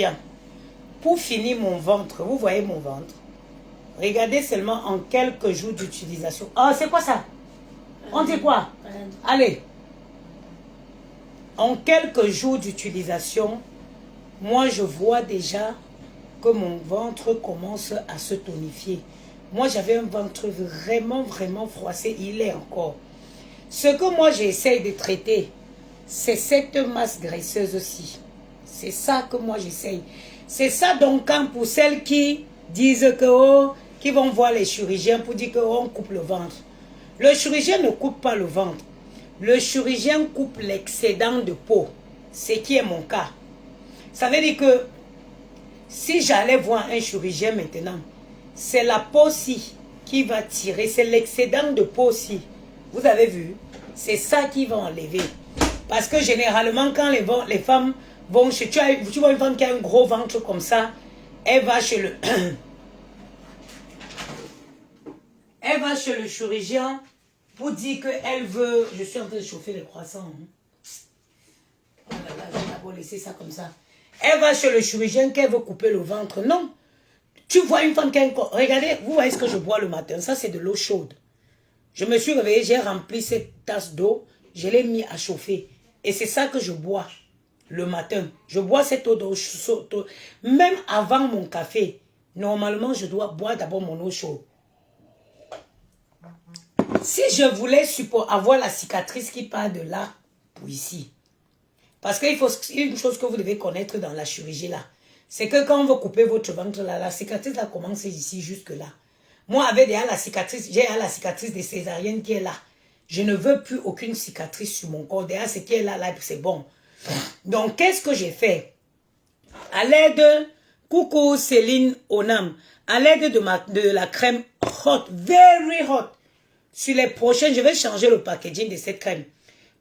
Bien. Pour finir mon ventre, vous voyez mon ventre. Regardez seulement en quelques jours d'utilisation. Oh, c'est quoi ça? On dit quoi? Allez. En quelques jours d'utilisation, moi je vois déjà que mon ventre commence à se tonifier. Moi j'avais un ventre vraiment froissé, il est encore. Ce que moi j'essaye de traiter, c'est cette masse graisseuse aussi. C'est ça que moi j'essaye. C'est ça donc quand pour celles qui disent que oh, qui vont voir les chirurgiens pour dire que oh, on coupe le ventre. Le chirurgien ne coupe pas le ventre. Le chirurgien coupe l'excédent de peau. Ce qui est mon cas. Ça veut dire que si j'allais voir un chirurgien maintenant, c'est la peau-ci qui va tirer. C'est l'excédent de peau-ci. Vous avez vu? C'est ça qui va enlever. Parce que généralement, quand les femmes vont chez... Tu vois une femme qui a un gros ventre comme ça, elle va chez le... elle va chez le chirurgien pour dire qu'elle veut... Je suis en train de chauffer les croissants. Oh là là, je vais d'abord laisser ça comme ça. Elle va chez le chirurgien qu'elle veut couper le ventre. Non. Tu vois une femme qui a un corps... Regardez, vous voyez ce que je bois le matin. Ça, c'est de l'eau chaude. Je me suis réveillée, j'ai rempli cette tasse d'eau. Je l'ai mis à chauffer. Et c'est ça que je bois le matin. Je bois cette eau d'eau chaude. Même avant mon café, normalement, je dois boire d'abord mon eau chaude. Si je voulais avoir la cicatrice qui part de là pour ici, parce qu'il faut une chose que vous devez connaître dans la chirurgie là, c'est que quand on veut couper votre ventre là, la cicatrice là commence ici jusque là. Moi avec déjà la cicatrice, j'ai la cicatrice de césarienne qui est là. Je ne veux plus aucune cicatrice sur mon corps. Déjà ce qui est là, c'est bon. Donc qu'est-ce que j'ai fait? À l'aide, coucou Céline Onam, à l'aide de la crème hot, very hot. Sur les prochaines, je vais changer le packaging de cette crème.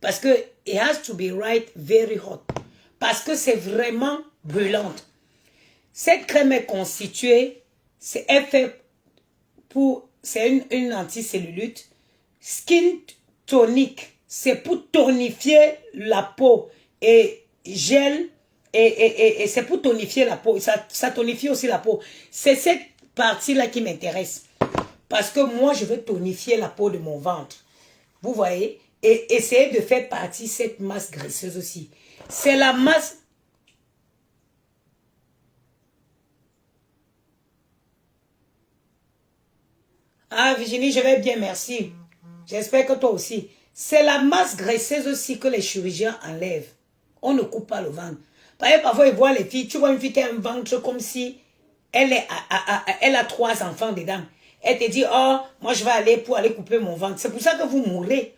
Parce que it has to be right, very hot. Parce que c'est vraiment brûlante. Cette crème est constituée, c'est une anticellulite, skin tonique. C'est pour tonifier la peau et gel et c'est pour tonifier la peau. Ça tonifie aussi la peau. C'est cette partie-là qui m'intéresse. Parce que moi, je veux tonifier la peau de mon ventre. Vous voyez? Et essayer de faire partie de cette masse graisseuse aussi. C'est la masse... Ah, Virginie, je vais bien, merci. J'espère que toi aussi. C'est la masse graisseuse aussi que les chirurgiens enlèvent. On ne coupe pas le ventre. Parfois, ils voient les filles. Tu vois une fille qui a un ventre comme si elle a 3 enfants dedans. Elle te dit, oh, moi je vais aller pour aller couper mon ventre. C'est pour ça que vous mourrez.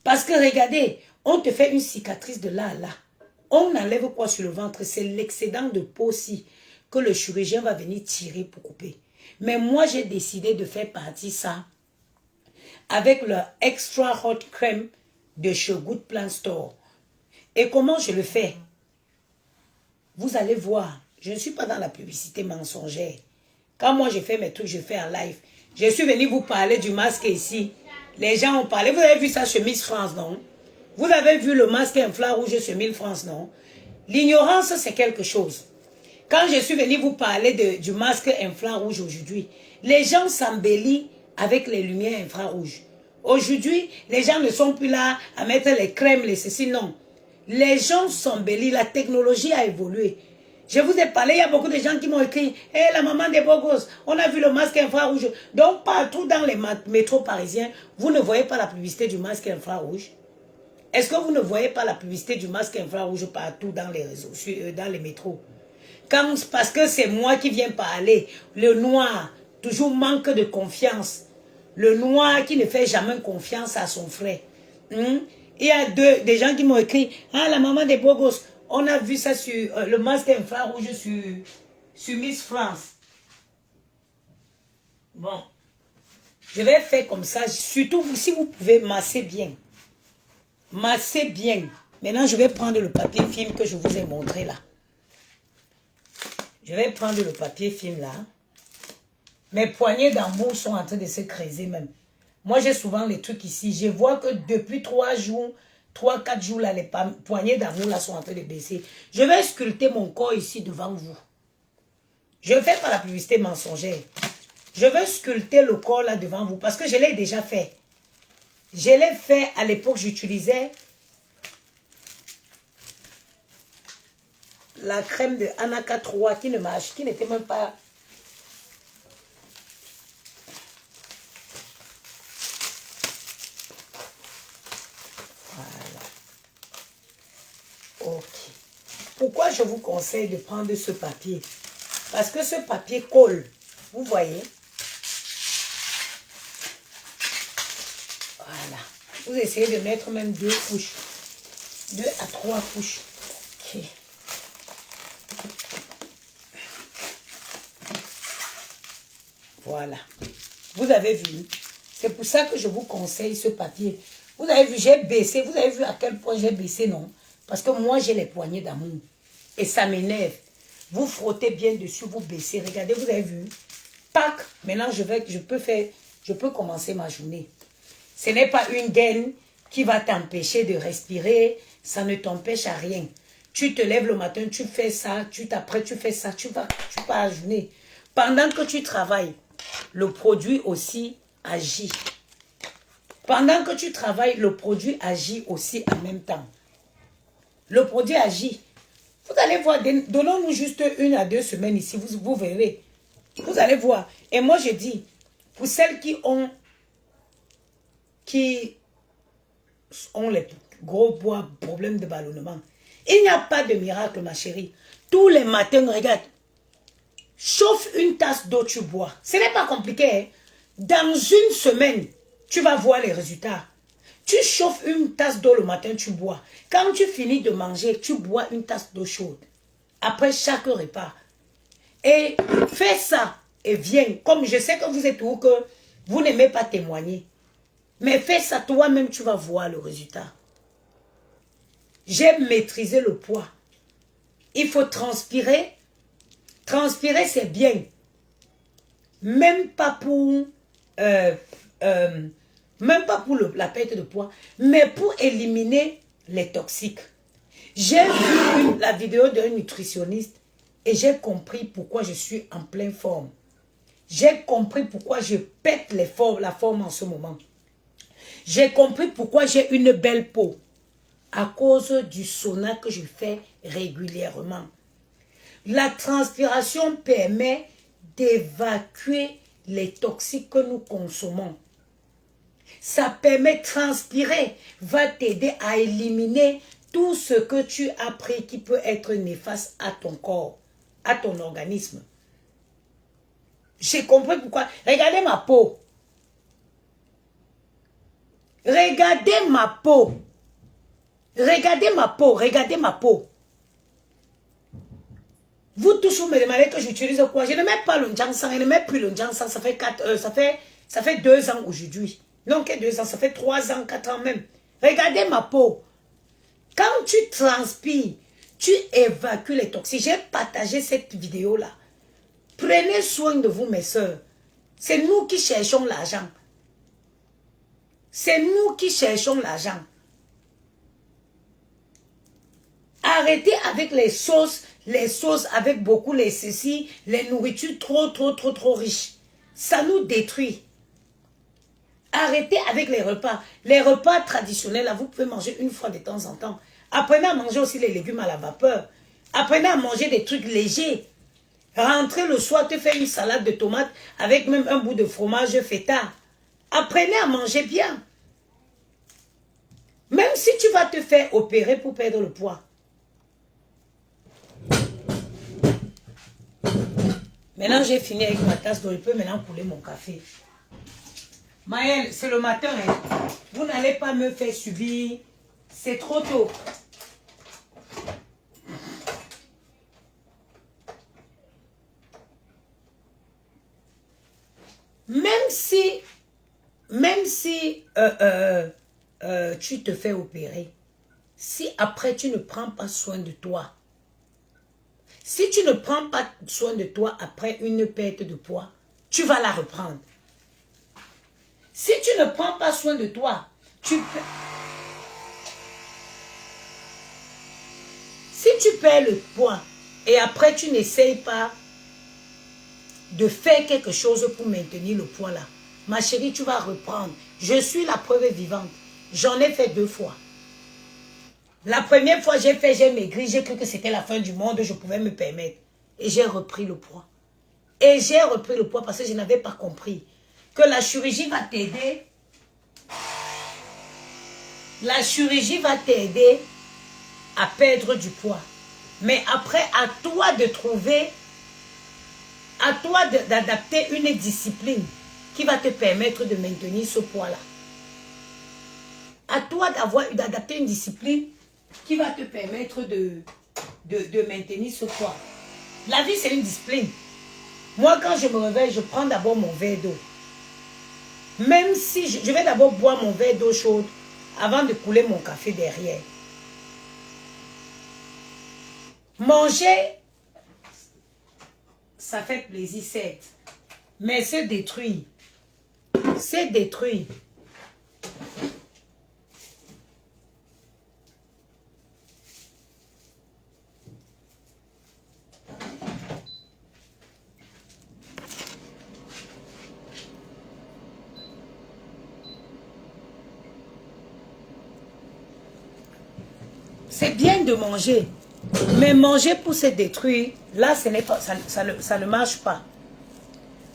Parce que regardez, on te fait une cicatrice de là à là. On enlève quoi sur le ventre? C'est l'excédent de peau aussi que le chirurgien va venir tirer pour couper. Mais moi, j'ai décidé de faire partie ça avec le Extra Hot Crème de chez Good Plant Store. Et comment je le fais? Vous allez voir, je ne suis pas dans la publicité mensongère. Quand moi, je fais mes trucs, je fais en live. Je suis venu vous parler du masque ici. Les gens ont parlé. Vous avez vu ça chez Miss France, non? Vous avez vu le masque infra rouge chez Miss France, non? L'ignorance, c'est quelque chose. Quand je suis venu vous parler du masque infrarouge aujourd'hui, les gens s'embellissent avec les lumières infrarouges. Aujourd'hui, les gens ne sont plus là à mettre les crèmes, les ceci, non. Les gens s'embellissent, la technologie a évolué. Je vous ai parlé, il y a beaucoup de gens qui m'ont écrit « Hé, la maman des beaux gosses, on a vu le masque infrarouge. » Donc, partout dans les métros parisiens, vous ne voyez pas la publicité du masque infrarouge? Est-ce que vous ne voyez pas la publicité du masque infrarouge partout dans les réseaux, dans les métros? Parce que c'est moi qui viens parler. Le noir, toujours manque de confiance. Le noir qui ne fait jamais confiance à son frère. Il y a des gens qui m'ont écrit « Ah, la maman des beaux gosses. On a vu ça sur le masque infrarouge sur Miss France. » Bon. Je vais faire comme ça. Surtout, si vous pouvez masser bien. Massez bien. Maintenant, je vais prendre le papier film que je vous ai montré là. Je vais prendre le papier film là. Mes poignées d'amour sont en train de se creuser même. Moi, j'ai souvent les trucs ici. Je vois que depuis 3 jours, 3-4 jours, là, les poignées d'amour là sont en train de baisser. Je vais sculpter mon corps ici devant vous. Je ne fais pas la publicité mensongère. Je veux sculpter le corps là devant vous parce que je l'ai déjà fait. Je l'ai fait à l'époque, j'utilisais la crème de Anaka 3 qui ne marche, qui n'était même pas... Voilà. Ok. Pourquoi je vous conseille de prendre ce papier? Parce que ce papier colle. Vous voyez? Voilà. Vous essayez de mettre même 2 couches. 2 à 3 couches. Ok. Voilà. Vous avez vu. C'est pour ça que je vous conseille ce papier. Vous avez vu, j'ai baissé. Vous avez vu à quel point j'ai baissé, non? Parce que moi, j'ai les poignées d'amour. Et ça m'énerve. Vous frottez bien dessus, vous baissez. Regardez, vous avez vu. Pac. Maintenant, je peux commencer ma journée. Ce n'est pas une gaine qui va t'empêcher de respirer. Ça ne t'empêche à rien. Tu te lèves le matin, tu fais ça. Après, tu fais ça. Tu pars à la journée. Pendant que tu travailles, le produit aussi agit. Pendant que tu travailles, le produit agit aussi en même temps. Le produit agit. Vous allez voir, donnons-nous juste 1 à 2 semaines ici, vous verrez. Vous allez voir. Et moi, je dis, pour celles qui ont les gros problèmes de ballonnement, il n'y a pas de miracle, ma chérie. Tous les matins, regarde, chauffe une tasse d'eau, tu bois. Ce n'est pas compliqué. Hein? Dans une semaine, tu vas voir les résultats. Tu chauffes une tasse d'eau le matin, tu bois. Quand tu finis de manger, tu bois une tasse d'eau chaude. Après chaque repas. Et fais ça et viens. Comme je sais que vous êtes où, que vous n'aimez pas témoigner. Mais fais ça toi-même, tu vas voir le résultat. J'ai maîtrisé le poids. Il faut transpirer. Transpirer, c'est bien. Même pas pour... même pas pour la perte de poids, mais pour éliminer les toxiques. J'ai vu la vidéo d'un nutritionniste et j'ai compris pourquoi je suis en pleine forme. J'ai compris pourquoi je pète la forme en ce moment. J'ai compris pourquoi j'ai une belle peau. À cause du sauna que je fais régulièrement. La transpiration permet d'évacuer les toxiques que nous consommons. Ça permet de transpirer, va t'aider à éliminer tout ce que tu as pris qui peut être néfaste à ton corps, à ton organisme. J'ai compris pourquoi. Regardez ma peau. Regardez ma peau. Regardez ma peau. Regardez ma peau. Vous toujours me demandez que j'utilise quoi? Je ne mets pas le Njansang, je ne mets plus le Njansang. Ça fait 2 ans aujourd'hui. Non, que 2 ans, ça fait 3 ans, 4 ans même. Regardez ma peau. Quand tu transpires, tu évacues les toxiques. J'ai partagé cette vidéo-là. Prenez soin de vous, mes soeurs. C'est nous qui cherchons l'argent. C'est nous qui cherchons l'argent. Arrêtez avec les sauces avec beaucoup les ceci, les nourritures trop riches. Ça nous détruit. Arrêtez avec les repas. Les repas traditionnels, là, vous pouvez manger une fois de temps en temps. Apprenez à manger aussi les légumes à la vapeur. Apprenez à manger des trucs légers. Rentrez le soir, te fais une salade de tomates avec même un bout de fromage feta. Apprenez à manger bien. Même si tu vas te faire opérer pour perdre le poids. Maintenant, j'ai fini avec ma tasse, donc je peux maintenant couler mon café. Maëlle, c'est le matin. Hein. Vous n'allez pas me faire subir. C'est trop tôt. Même si tu te fais opérer, si après tu ne prends pas soin de toi, si tu ne prends pas soin de toi après une perte de poids, tu vas la reprendre. Si tu ne prends pas soin de toi, tu perds le poids et après tu n'essayes pas de faire quelque chose pour maintenir le poids là, ma chérie, tu vas reprendre. Je suis la preuve vivante. J'en ai fait 2 fois. La première fois, j'ai maigri, j'ai cru que c'était la fin du monde, je pouvais me permettre. Et j'ai repris le poids. Et j'ai repris le poids parce que je n'avais pas compris que la chirurgie va t'aider. La chirurgie va t'aider à perdre du poids. Mais après, à toi de trouver, à toi d'adapter une discipline qui va te permettre de maintenir ce poids-là. À toi d'adapter une discipline qui va te permettre de maintenir ce poids. La vie, c'est une discipline. Moi, quand je me réveille, je prends d'abord mon verre d'eau. Même si je vais d'abord boire mon verre d'eau chaude avant de couler mon café derrière. Manger, ça fait plaisir, certes. Mais c'est détruire. C'est détruire. C'est bien de manger, mais manger pour se détruire, là, ce n'est pas, ça ne marche pas.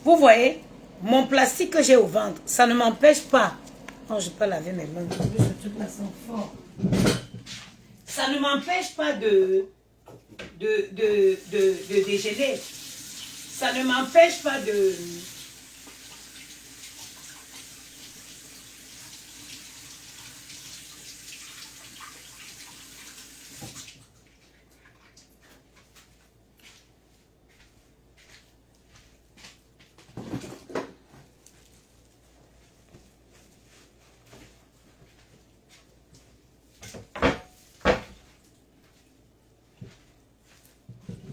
Vous voyez, mon plastique que j'ai au ventre, ça ne m'empêche pas. Non, je peux laver mes mains. Ce truc là sent fort. Ça ne m'empêche pas de déjeuner. Ça ne m'empêche pas de...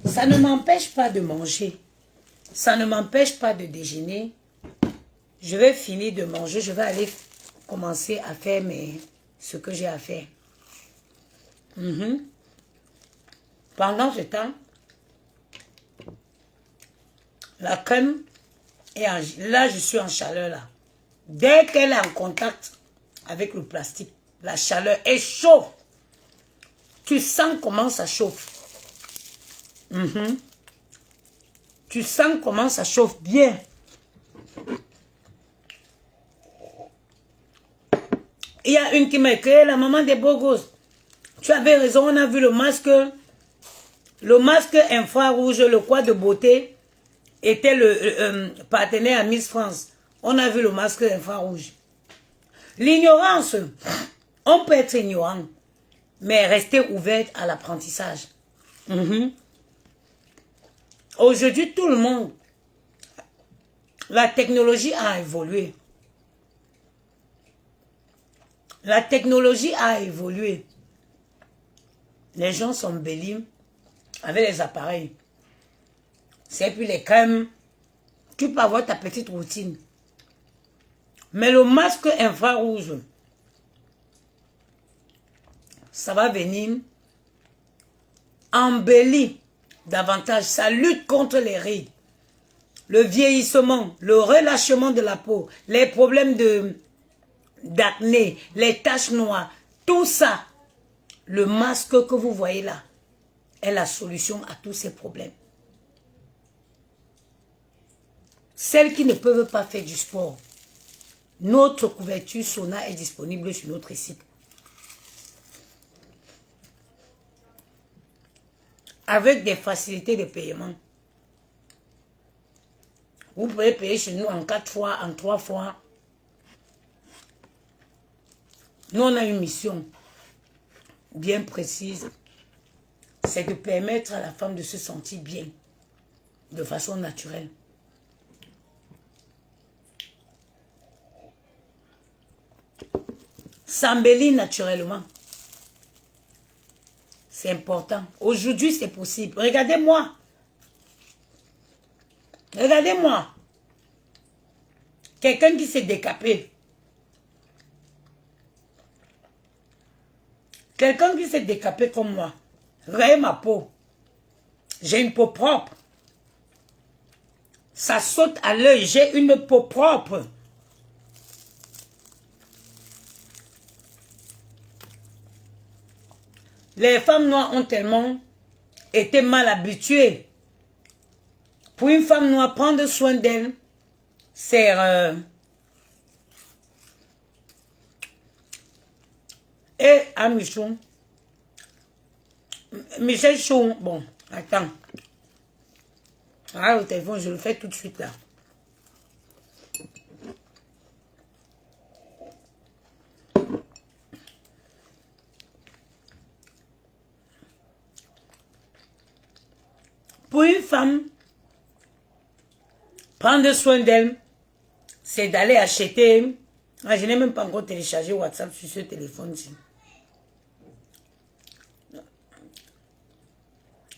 Ça ne m'empêche pas de manger. Ça ne m'empêche pas de déjeuner. Je vais finir de manger. Je vais aller commencer à faire ce que j'ai à faire. Pendant ce temps, la crème est là, je suis en chaleur là. Dès qu'elle est en contact avec le plastique, la chaleur est chaude. Tu sens comment ça chauffe. Tu sens comment ça chauffe bien. Il y a une qui m'a écrit, la maman des beaux gosses. Tu avais raison, on a vu le masque infrarouge, le quoi de beauté, était le partenaire à Miss France. On a vu le masque infrarouge. L'ignorance, on peut être ignorant, mais rester ouverte à l'apprentissage. Aujourd'hui, tout le monde, la technologie a évolué. La technologie a évolué. Les gens s'embellissent avec les appareils. C'est puis les crèmes. Tu peux avoir ta petite routine. Mais le masque infrarouge, ça va venir embellir davantage. Ça lutte contre les rides, le vieillissement, le relâchement de la peau, les problèmes d'acné, les taches noires, tout ça. Le masque que vous voyez là est la solution à tous ces problèmes. Celles qui ne peuvent pas faire du sport, notre couverture Sona est disponible sur notre site. Avec des facilités de paiement. Vous pouvez payer chez nous en 4 fois, en 3 fois. Nous, on a une mission bien précise. C'est de permettre à la femme de se sentir bien, de façon naturelle. S'embellir naturellement. C'est important. Aujourd'hui, c'est possible. Regardez-moi. Regardez-moi. Quelqu'un qui s'est décapé. Quelqu'un qui s'est décapé comme moi. Regardez ma peau. J'ai une peau propre. Ça saute à l'œil. J'ai une peau propre. Les femmes noires ont tellement été mal habituées. Pour une femme noire, prendre soin d'elle, c'est... Et à Michou. Michel Chou. Bon, attends. Ah, le téléphone, je le fais tout de suite là. Pour une femme, prendre soin d'elle, c'est d'aller acheter. Ah, je n'ai même pas encore téléchargé WhatsApp sur ce téléphone-ci.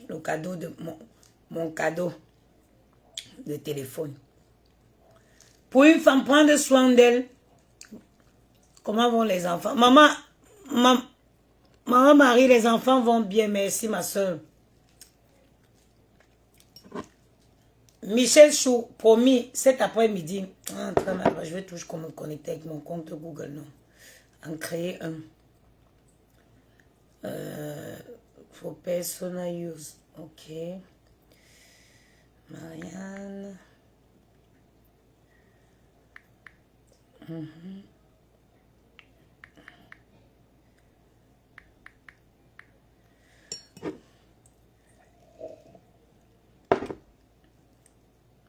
Le cadeau de mon cadeau de téléphone. Pour une femme, prendre soin d'elle. Comment vont les enfants? Maman, Marie, les enfants vont bien, merci ma soeur. Michel Chou, promis, cet après-midi, je vais toujours me connecter avec mon compte Google, non. En créer un. For personal use. Ok. Marianne.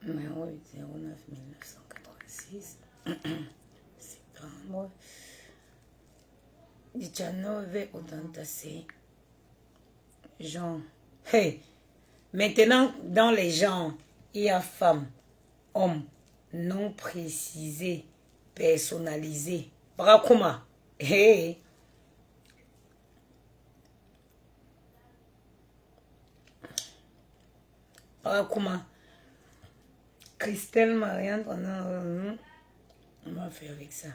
Numéro 09 1986. Septembre. 19 86. Genre. Hey. Maintenant, dans les genres, il y a femme, homme, non précisé, personnalisé. Brakuma. Hey. Brakuma. Christelle, Marianne, on va faire avec ça.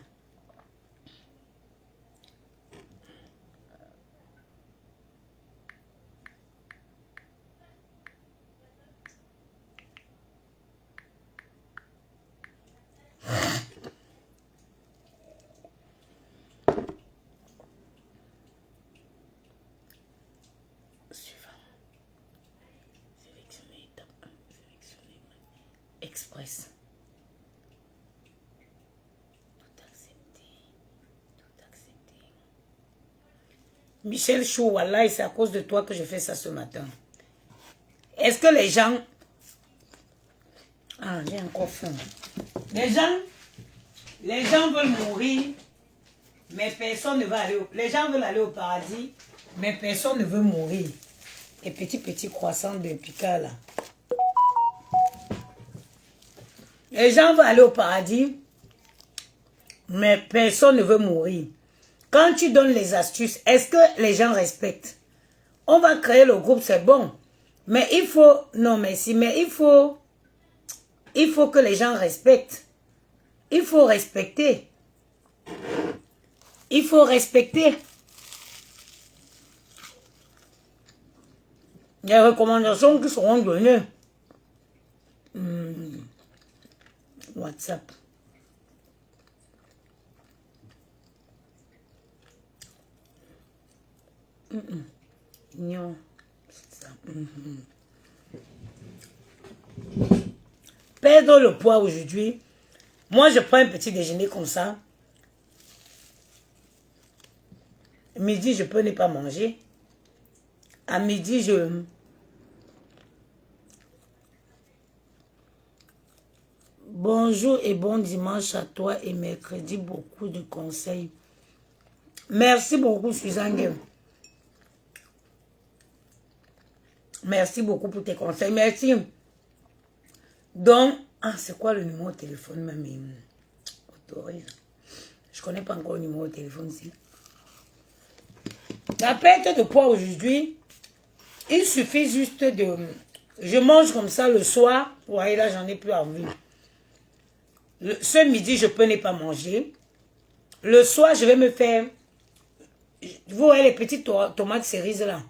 Express. Tout accepté. Tout accepté. Michel Chou, wallah, c'est à cause de toi que je fais ça ce matin. Est-ce que les gens... Ah, j'ai encore faim. Les gens veulent mourir, mais personne ne va aller au... Les gens veulent aller au paradis, mais personne ne veut mourir. Et petit croissant de Picard là. Les gens veulent aller au paradis, mais personne ne veut mourir. Quand tu donnes les astuces, est-ce que les gens respectent? On va créer le groupe, c'est bon. Mais il faut... Non, merci. Mais il faut que les gens respectent. Il faut respecter. Il faut respecter. Les recommandations qui seront données. WhatsApp. Non. Ça. Perdre le poids aujourd'hui. Moi, je prends un petit déjeuner comme ça. Midi, je peux ne pas manger. À midi, je... Bonjour et bon dimanche à toi et mercredi, beaucoup de conseils. Merci beaucoup, Suzanne. Merci beaucoup pour tes conseils. Merci. Donc, ah, c'est quoi le numéro de téléphone, mamie? Autorise. Je ne connais pas encore le numéro de téléphone ici. La perte de poids aujourd'hui, il suffit juste de... Je mange comme ça le soir. Vous voyez, là, j'en ai plus envie. Ce midi, je peux ne pas manger. Le soir, je vais me faire... Vous voyez les petites tomates cerises là.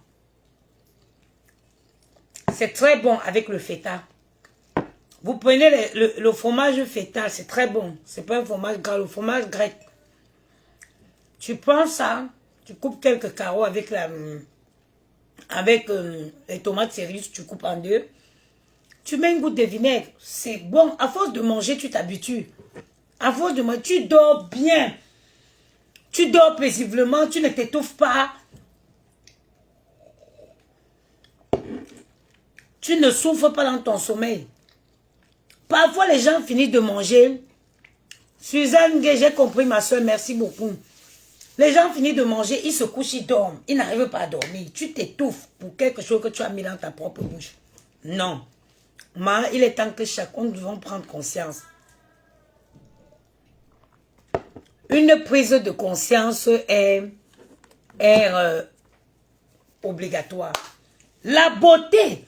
c'est très bon avec le feta. Vous prenez le fromage feta, c'est très bon. C'est pas un fromage gras, le fromage grec. Tu prends ça, tu coupes quelques carreaux avec les tomates cerises, tu coupes en deux. Tu mets une goutte de vinaigre, c'est bon. À force de manger, tu t'habitues. À force de manger, tu dors bien. Tu dors paisiblement, tu ne t'étouffes pas. Tu ne souffres pas dans ton sommeil. Parfois, les gens finissent de manger. Suzanne, j'ai compris, ma soeur, merci beaucoup. Les gens finissent de manger, ils se couchent, ils dorment. Ils n'arrivent pas à dormir. Tu t'étouffes pour quelque chose que tu as mis dans ta propre bouche. Non. Mais il est temps que chacun devons prendre conscience. Une prise de conscience est obligatoire. La beauté.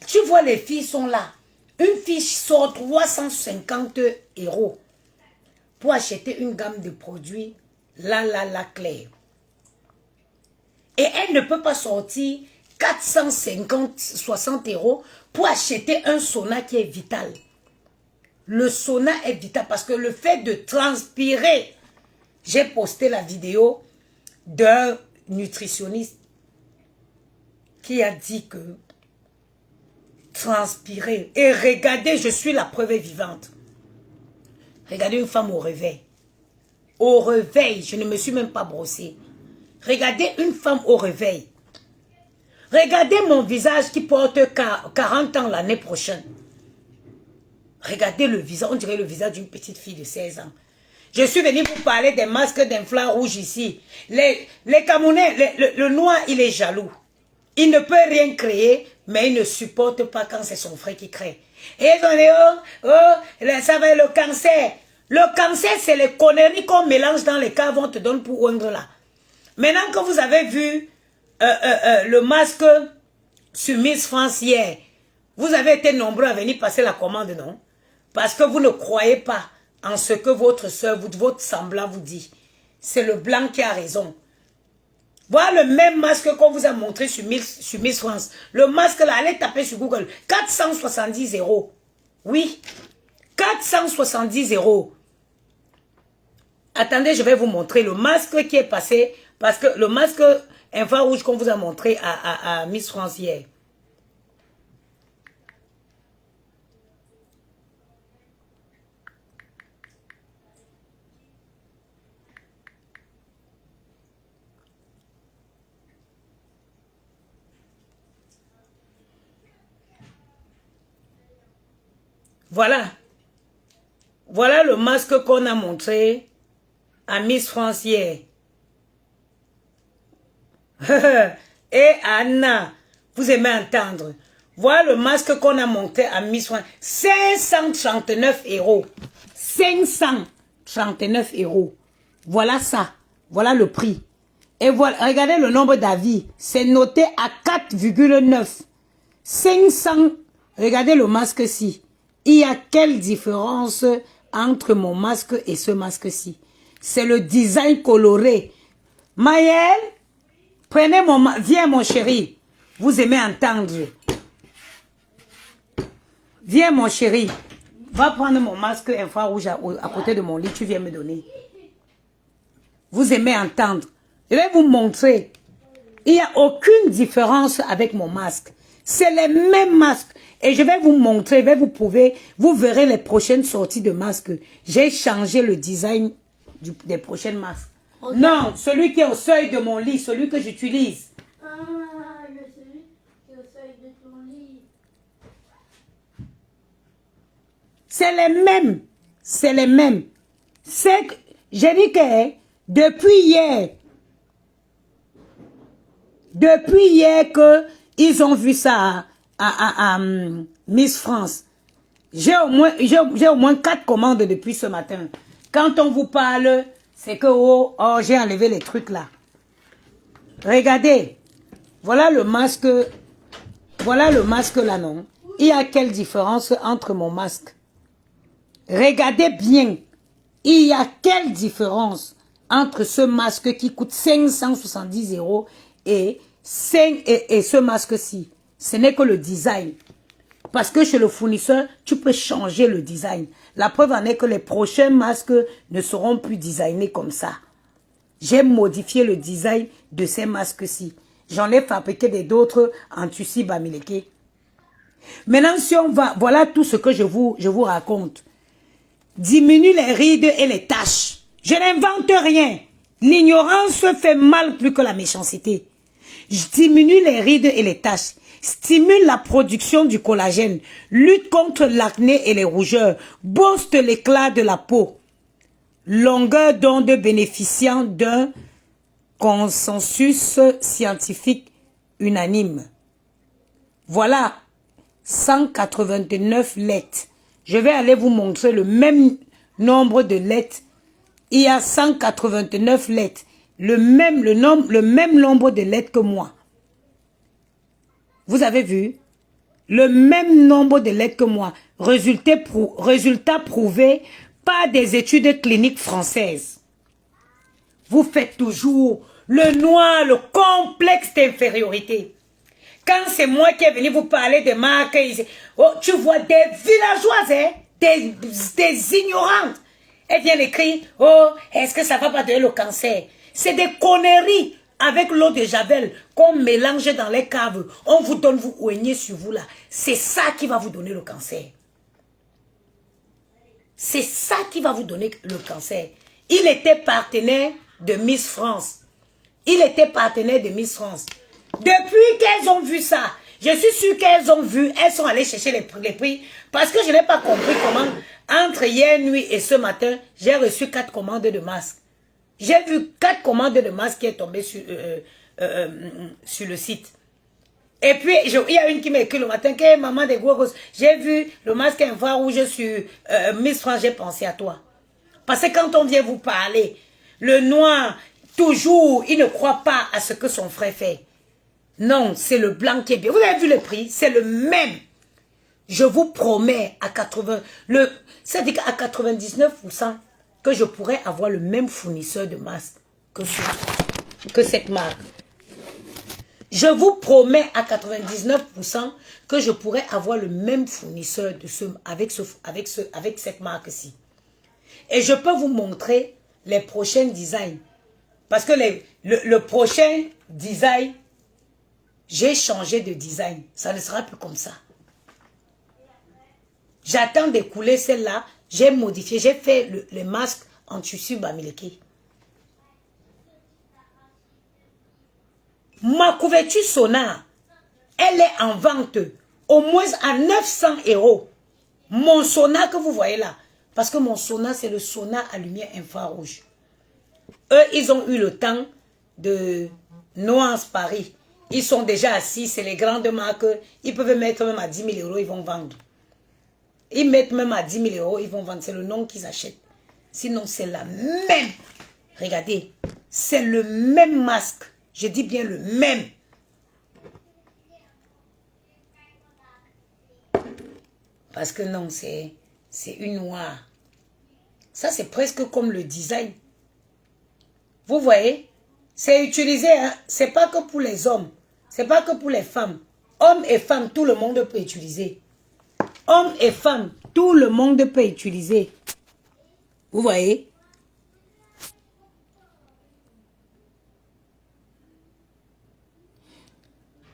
Tu vois, les filles sont là. Une fille sort 350 € pour acheter une gamme de produits la claire. Et elle ne peut pas sortir 60 € pour acheter un sauna qui est vital. Le sauna est vital parce que le fait de transpirer, j'ai posté la vidéo d'un nutritionniste qui a dit que transpirer, et regardez, je suis la preuve vivante. Regardez une femme au réveil. Au réveil, je ne me suis même pas brossée. Regardez une femme au réveil. Regardez mon visage qui porte 40 ans l'année prochaine. Regardez le visage, on dirait le visage d'une petite fille de 16 ans. Je suis venue vous parler des masques d'infrarouge ici. Les Camerounais, le noir, il est jaloux. Il ne peut rien créer, mais il ne supporte pas quand c'est son frère qui crée. Et ils ont dit, ça va être le cancer. Le cancer, c'est les conneries qu'on mélange dans les caves, on te donne pour oindre là. Maintenant que vous avez vu le masque sur Miss France hier, vous avez été nombreux à venir passer la commande, non? Parce que vous ne croyez pas en ce que votre soeur, votre semblant vous dit. C'est le blanc qui a raison. Voilà le même masque qu'on vous a montré sur Miss France. Le masque là, allez taper sur Google. 470 €. Oui. 470 €. Attendez, je vais vous montrer le masque qui est passé. Parce que le masque infrarouge qu'on vous a montré à Miss France hier. Voilà. Voilà le masque qu'on a montré à Miss France hier. Et Anna, vous aimez entendre. Voilà le masque qu'on a monté à Miss France. 539 €. 539 €. Voilà ça. Voilà le prix. Et voilà, regardez le nombre d'avis. C'est noté à 4,9. 500. Regardez le masque-ci. Il y a quelle différence entre mon masque et ce masque-ci? C'est le design coloré. Maëlle, prenez mon masque. Viens mon chéri. Vous aimez entendre. Viens mon chéri. Va prendre mon masque infrarouge à côté de mon lit. Tu viens me donner. Vous aimez entendre. Je vais vous montrer. Il n'y a aucune différence avec mon masque. C'est les mêmes masques. Et je vais vous montrer, je vais vous prouver. Vous verrez les prochaines sorties de masques. J'ai changé le design des prochaines masques. Okay. Non, celui qui est au seuil de mon lit, celui que j'utilise. Ah, celui qui est au seuil de ton lit. C'est les mêmes. C'est les mêmes. J'ai dit que depuis hier que ils ont vu ça à Miss France. J'ai au moins 4 commandes depuis ce matin. Quand on vous parle, c'est que j'ai enlevé les trucs là. Regardez. Voilà le masque. Voilà le masque là, non? Il y a quelle différence entre mon masque? Regardez bien. Il y a quelle différence entre ce masque qui coûte 570 € et ce masque-ci? Ce n'est que le design. Parce que chez le fournisseur, tu peux changer le design. La preuve en est que les prochains masques ne seront plus designés comme ça. J'ai modifié le design de ces masques-ci. J'en ai fabriqué d'autres en tissu bamileke. Maintenant, si on va, voilà tout ce que je vous raconte. Diminue les rides et les taches. Je n'invente rien. L'ignorance fait mal plus que la méchanceté. Je diminue les rides et les taches. Stimule la production du collagène. Lutte contre l'acné et les rougeurs. Booste l'éclat de la peau. Longueur d'onde bénéficiant d'un consensus scientifique unanime. Voilà 189 lettres. Je vais aller vous montrer le même nombre de lettres. Il y a 189 lettres. Le même nombre de lettres que moi. Vous avez vu? Le même nombre de lettres que moi. Résultat prouvé par des études cliniques françaises. Vous faites toujours le noir, le complexe d'infériorité. Quand c'est moi qui est venu vous parler de marques, oh, tu vois des villageoises, hein, des ignorantes. Elles viennent écrire, oh, est-ce que ça va pas donner le cancer? C'est des conneries. Avec l'eau de Javel qu'on mélange dans les caves, on vous donne, vous oignez sur vous là. C'est ça qui va vous donner le cancer. C'est ça qui va vous donner le cancer. Il était partenaire de Miss France. Il était partenaire de Miss France. Depuis qu'elles ont vu ça, je suis sûre qu'elles ont vu, elles sont allées chercher les prix. Parce que je n'ai pas compris comment, entre hier nuit et ce matin, j'ai reçu 4 commandes de masques. J'ai vu 4 commandes de masques qui est tombé sur le site. Et puis, il y a une qui m'a écrit le matin, que maman des gros grosses, j'ai vu le masque infrarouge sur Miss France, j'ai pensé à toi. Parce que quand on vient vous parler, le noir, toujours, il ne croit pas à ce que son frère fait. Non, c'est le blanc qui est bien. Vous avez vu le prix? C'est le même. Je vous promets à 99%, que je pourrais avoir le même fournisseur de masques que cette marque. Je vous promets à 99% que je pourrais avoir le même fournisseur avec cette marque-ci. Et je peux vous montrer les prochains designs. Parce que le prochain design, j'ai changé de design. Ça ne sera plus comme ça. J'attends d'écouler celle-là. J'ai modifié, j'ai fait les masques en tissu bamileke. Ma couverture Sonar, elle est en vente au moins à 900 €. Mon Sonar que vous voyez là, parce que mon Sonar, c'est le Sonar à lumière infrarouge. Eux, ils ont eu le temps de Nuance Paris. Ils sont déjà assis, c'est les grandes marques. Ils peuvent mettre même à 10 000 €, ils vont vendre. Ils mettent même à 10 000 €, ils vont vendre. C'est le nom qu'ils achètent. Sinon, c'est la même. Regardez, c'est le même masque. Je dis bien le même. Parce que non, c'est une noire. Ça, c'est presque comme le design. Vous voyez? C'est utilisé, hein? C'est pas que pour les hommes. C'est pas que pour les femmes. Hommes et femmes, tout le monde peut utiliser. Hommes et femmes, tout le monde peut utiliser. Vous voyez?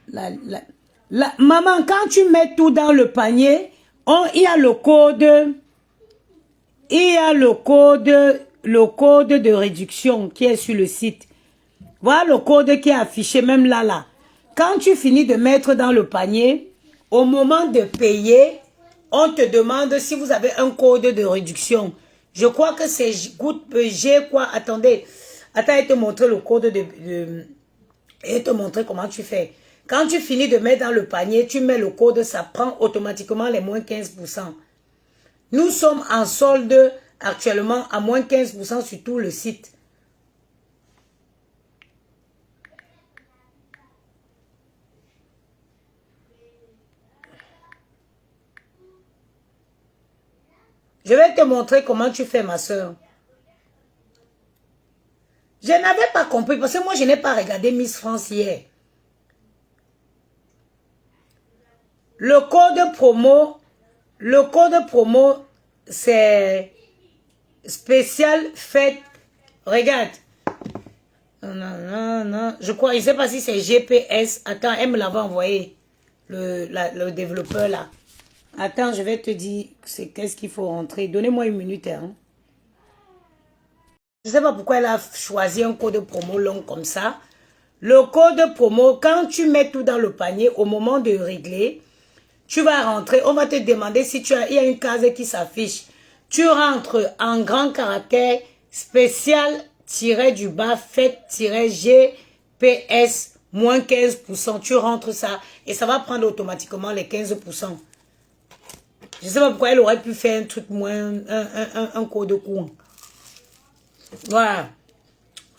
Maman, quand tu mets tout dans le panier, il y a le code. Il y a le code de réduction qui est sur le site. Voilà le code qui est affiché même là. Quand tu finis de mettre dans le panier, au moment de payer, on te demande si vous avez un code de réduction. Je crois que c'est G quoi. Attendez, je vais te montrer le code et te montrer comment tu fais. Quand tu finis de mettre dans le panier, tu mets le code, ça prend automatiquement les moins 15%. Nous sommes en solde actuellement à moins 15% sur tout le site. Je vais te montrer comment tu fais, ma soeur. Je n'avais pas compris parce que moi, je n'ai pas regardé Miss France hier. le code promo, c'est spécial fête. Regarde. Non. Je crois, je ne sais pas si c'est GPS. Attends, elle me l'avait envoyé. Le développeur là. Attends, je vais te dire qu'est-ce qu'il faut rentrer. Donnez-moi une minute. Hein. Je ne sais pas pourquoi elle a choisi un code promo long comme ça. Le code promo, quand tu mets tout dans le panier, au moment de régler, tu vas rentrer. On va te demander si il y a une case qui s'affiche. Tu rentres en grand caractère spécial du bas fête-GPS moins 15%. Tu rentres ça et ça va prendre automatiquement les 15%. Je ne sais pas pourquoi elle aurait pu faire un truc moins, un code court. Voilà.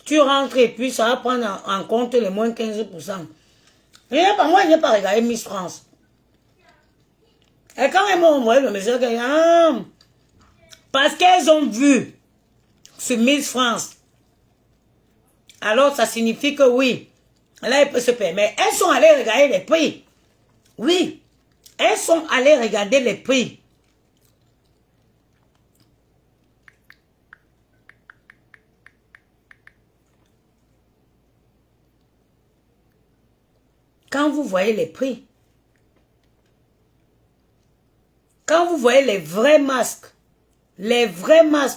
Tu rentres et puis ça va prendre en compte les moins 15%. Moi, je n'ai pas regardé Miss France. Et quand elles m'ont envoyé le message, parce qu'elles ont vu sur Miss France, alors ça signifie que oui, là, elles peuvent se permettre. Elles sont allées regarder les prix. Oui, elles sont allées regarder les prix. Quand vous voyez les prix, quand vous voyez les vrais masques,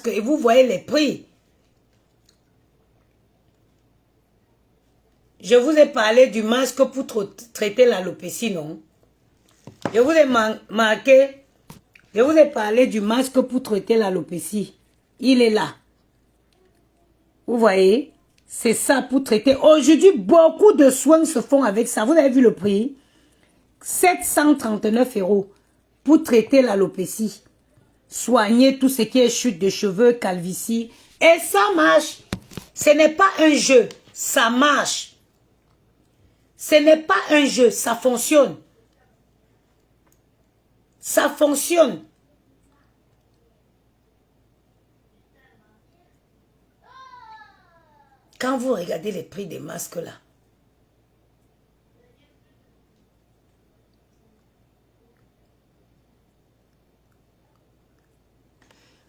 et vous voyez les prix, je vous ai parlé du masque pour traiter l'alopécie, non? Je vous ai marqué, je vous ai parlé du masque pour traiter l'alopécie. Il est là. Vous voyez? C'est ça pour traiter. Aujourd'hui, beaucoup de soins se font avec ça. Vous avez vu le prix? 739 € pour traiter l'alopécie. Soigner tout ce qui est chute de cheveux, calvitie. Et ça marche. Ce n'est pas un jeu. Ça marche. Ce n'est pas un jeu. Ça fonctionne. Ça fonctionne. Quand vous regardez les prix des masques là,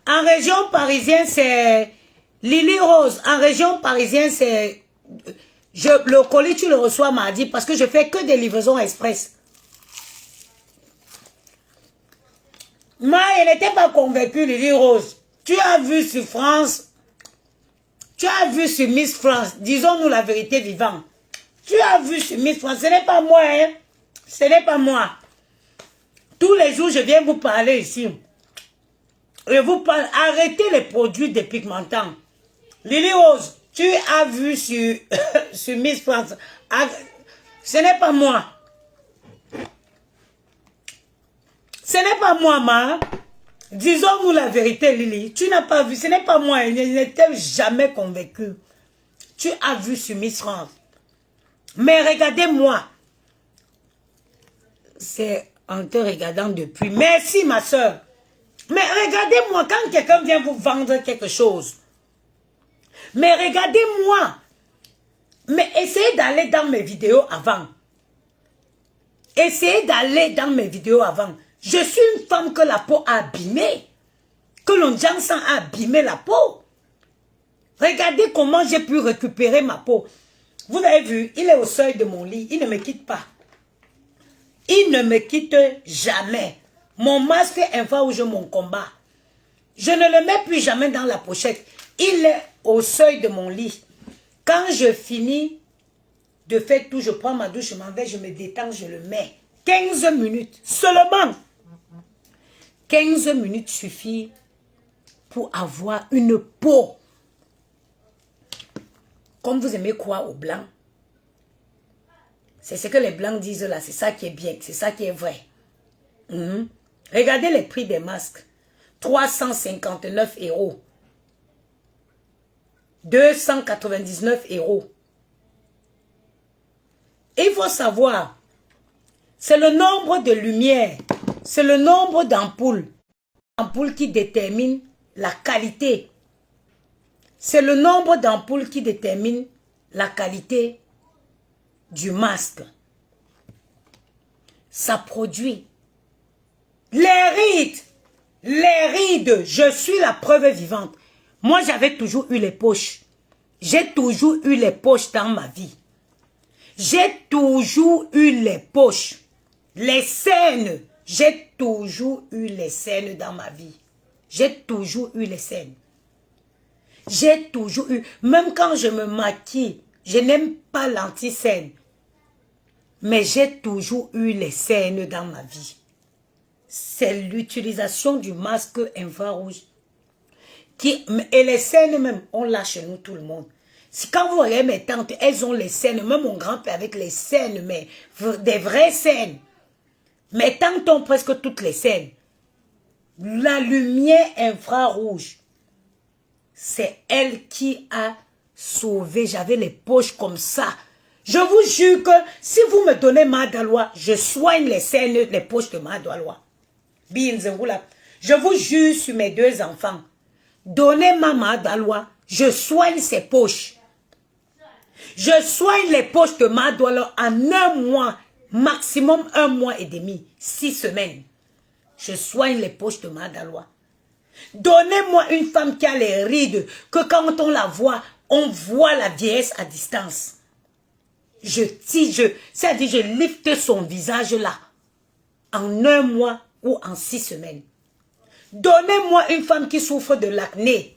en région parisienne, c'est Lily Rose. En région parisienne, c'est... Le colis, tu le reçois mardi parce que je fais que des livraisons express. Moi, elle n'était pas convaincue, Lily Rose. Tu as vu sur France, tu as vu sur Miss France, disons-nous la vérité vivante. Tu as vu sur Miss France, ce n'est pas moi, hein. Ce n'est pas moi. Tous les jours, je viens vous parler ici. Je vous parle, arrêtez les produits dépigmentants. Lily Rose, tu as vu sur, sur Miss France. Ce n'est pas moi. Ce n'est pas moi, ma. Disons-nous la vérité, Lily. Tu n'as pas vu. Ce n'est pas moi. Je n'étais jamais convaincue. Tu as vu sur Miss France. Mais regardez-moi. C'est en te regardant depuis. Merci, ma soeur. Mais regardez-moi quand quelqu'un vient vous vendre quelque chose. Mais regardez-moi. Mais essayez d'aller dans mes vidéos avant. Essayez d'aller dans mes vidéos avant. Je suis une femme que la peau a abîmée. Que l'on a abîmé la peau. Regardez comment j'ai pu récupérer ma peau. Vous avez vu, il est au seuil de mon lit. Il ne me quitte pas. Il ne me quitte jamais. Mon masque inflige mon combat. Je ne le mets plus jamais dans la pochette. Il est au seuil de mon lit. Quand je finis de faire tout, je prends ma douche, je m'en vais, je me détends, je le mets. 15 minutes seulement. 15 minutes suffit pour avoir une peau. Comme vous aimez croire aux blancs. C'est ce que les blancs disent là, c'est ça qui est bien, c'est ça qui est vrai. Regardez les prix des masques. 359 €. 299 €. Et il faut savoir, c'est le nombre de lumières, c'est le nombre d'ampoules. Ampoules qui détermine la qualité. C'est le nombre d'ampoules qui détermine la qualité du masque. ça produit. Les rides, je suis la preuve vivante. Moi, j'avais toujours eu les poches. J'ai toujours eu les poches dans ma vie. J'ai toujours eu les poches. Les scènes. J'ai toujours eu les scènes dans ma vie. J'ai toujours eu les scènes. J'ai toujours eu, même quand je me maquille, je n'aime pas l'anti-scène. Mais j'ai toujours eu les scènes dans ma vie. C'est l'utilisation du masque infrarouge. Et les scènes même, on l'a chez nous tout le monde. Si quand vous voyez mes tantes, elles ont les scènes, même mon grand-père avec les scènes, mais des vraies scènes. Mes tantes ont presque toutes les scènes. La lumière infrarouge, c'est elle qui a sauvé. J'avais les poches comme ça. Je vous jure que si vous me donnez Madalois, je soigne les scènes, les poches de Madalois. Je vous jure sur mes deux enfants. Donnez-moi Madalois, je soigne ses poches. Je soigne les poches de Madalois en un mois, maximum 1 mois et demi, 6 semaines. Je soigne les poches de Madalois. Donnez-moi une femme qui a les rides, que quand on la voit, on voit la vieillesse à distance. C'est-à-dire je lifte son visage là, en 1 mois ou en 6 semaines. Donnez-moi une femme qui souffre de l'acné.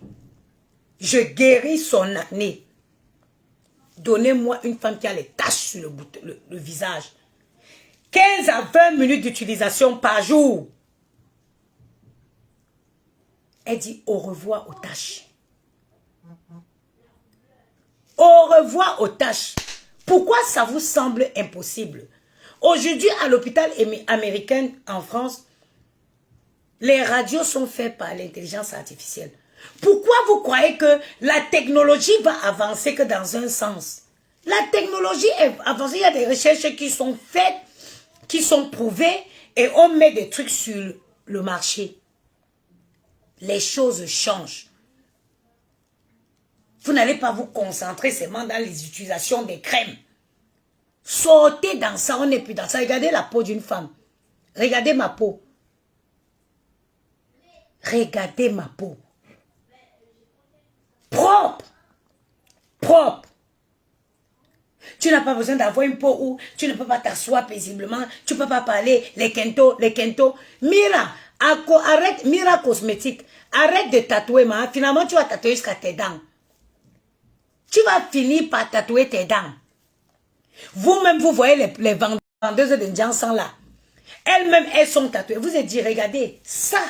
Je guéris son acné. Donnez-moi une femme qui a les taches sur le visage. 15 à 20 minutes d'utilisation par jour. Elle dit au revoir aux taches. Au revoir aux taches. Pourquoi ça vous semble impossible? Aujourd'hui, à l'hôpital américain en France, les radios sont faites par l'intelligence artificielle. Pourquoi vous croyez que la technologie va avancer que dans un sens? La technologie est avancée, il y a des recherches qui sont faites, qui sont prouvées, et on met des trucs sur le marché. Les choses changent. Vous n'allez pas vous concentrer seulement dans les utilisations des crèmes. Sortez dans ça, on n'est plus dans ça. Regardez la peau d'une femme. Regardez ma peau. Regardez ma peau. Propre. Propre. Tu n'as pas besoin d'avoir une peau où tu ne peux pas t'asseoir paisiblement, tu ne peux pas parler, les kentos. Mira, arrête, Mira cosmétique, arrête de tatouer, finalement tu vas tatouer jusqu'à tes dents. Tu vas finir par tatouer tes dents. Vous-même, vous voyez les vendeuses de Jansan là. Elles-mêmes, elles sont tatouées. Vous êtes dit, regardez, ça,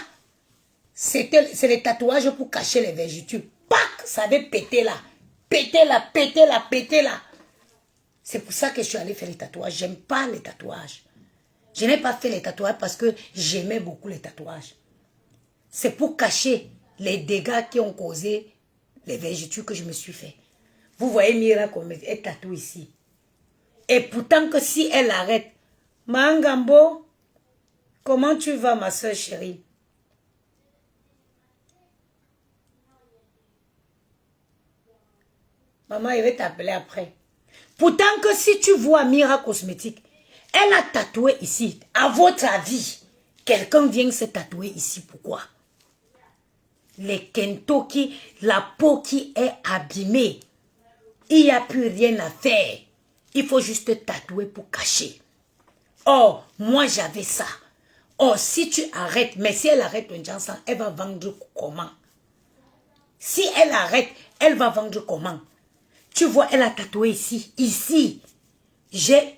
c'est les tatouages pour cacher les vergetures. Pac, ça avait pété là. Pété là, pété là, pété là. C'est pour ça que je suis allée faire les tatouages. J'aime pas les tatouages. Je n'ai pas fait les tatouages parce que j'aimais beaucoup les tatouages. C'est pour cacher les dégâts qui ont causé les vergetures que je me suis fait. Vous voyez Mira comme elle tatoue ici. Et pourtant que si elle arrête, Mangambo, comment tu vas ma soeur chérie? Maman, il va t'appeler après. Pourtant que si tu vois Mira Cosmétique, elle a tatoué ici. À votre avis, quelqu'un vient se tatouer ici. Pourquoi? Les kentos la peau qui est abîmée. Il n'y a plus rien à faire. Il faut juste tatouer pour cacher. Oh, moi j'avais ça. Oh, si tu arrêtes, mais si elle arrête le Jansan, elle va vendre comment? Si elle arrête, elle va vendre comment? Tu vois, elle a tatoué ici. Ici.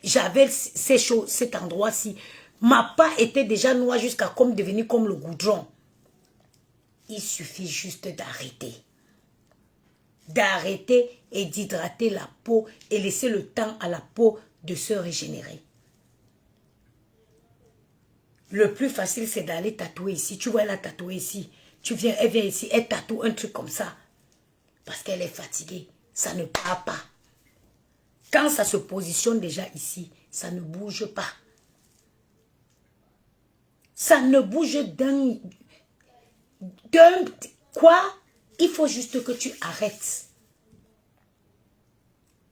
J'avais ces choses, cet endroit-ci. Ma peau était déjà noire jusqu'à comme devenir comme le goudron. Il suffit juste d'arrêter. D'arrêter et d'hydrater la peau et laisser le temps à la peau de se régénérer. Le plus facile, c'est d'aller tatouer ici. Tu vois, elle a tatoué ici. Elle vient ici, elle tatoue un truc comme ça. Parce qu'elle est fatiguée. Ça ne part pas. Quand ça se positionne déjà ici, ça ne bouge pas. Ça ne bouge d'un... Quoi? Il faut juste que tu arrêtes.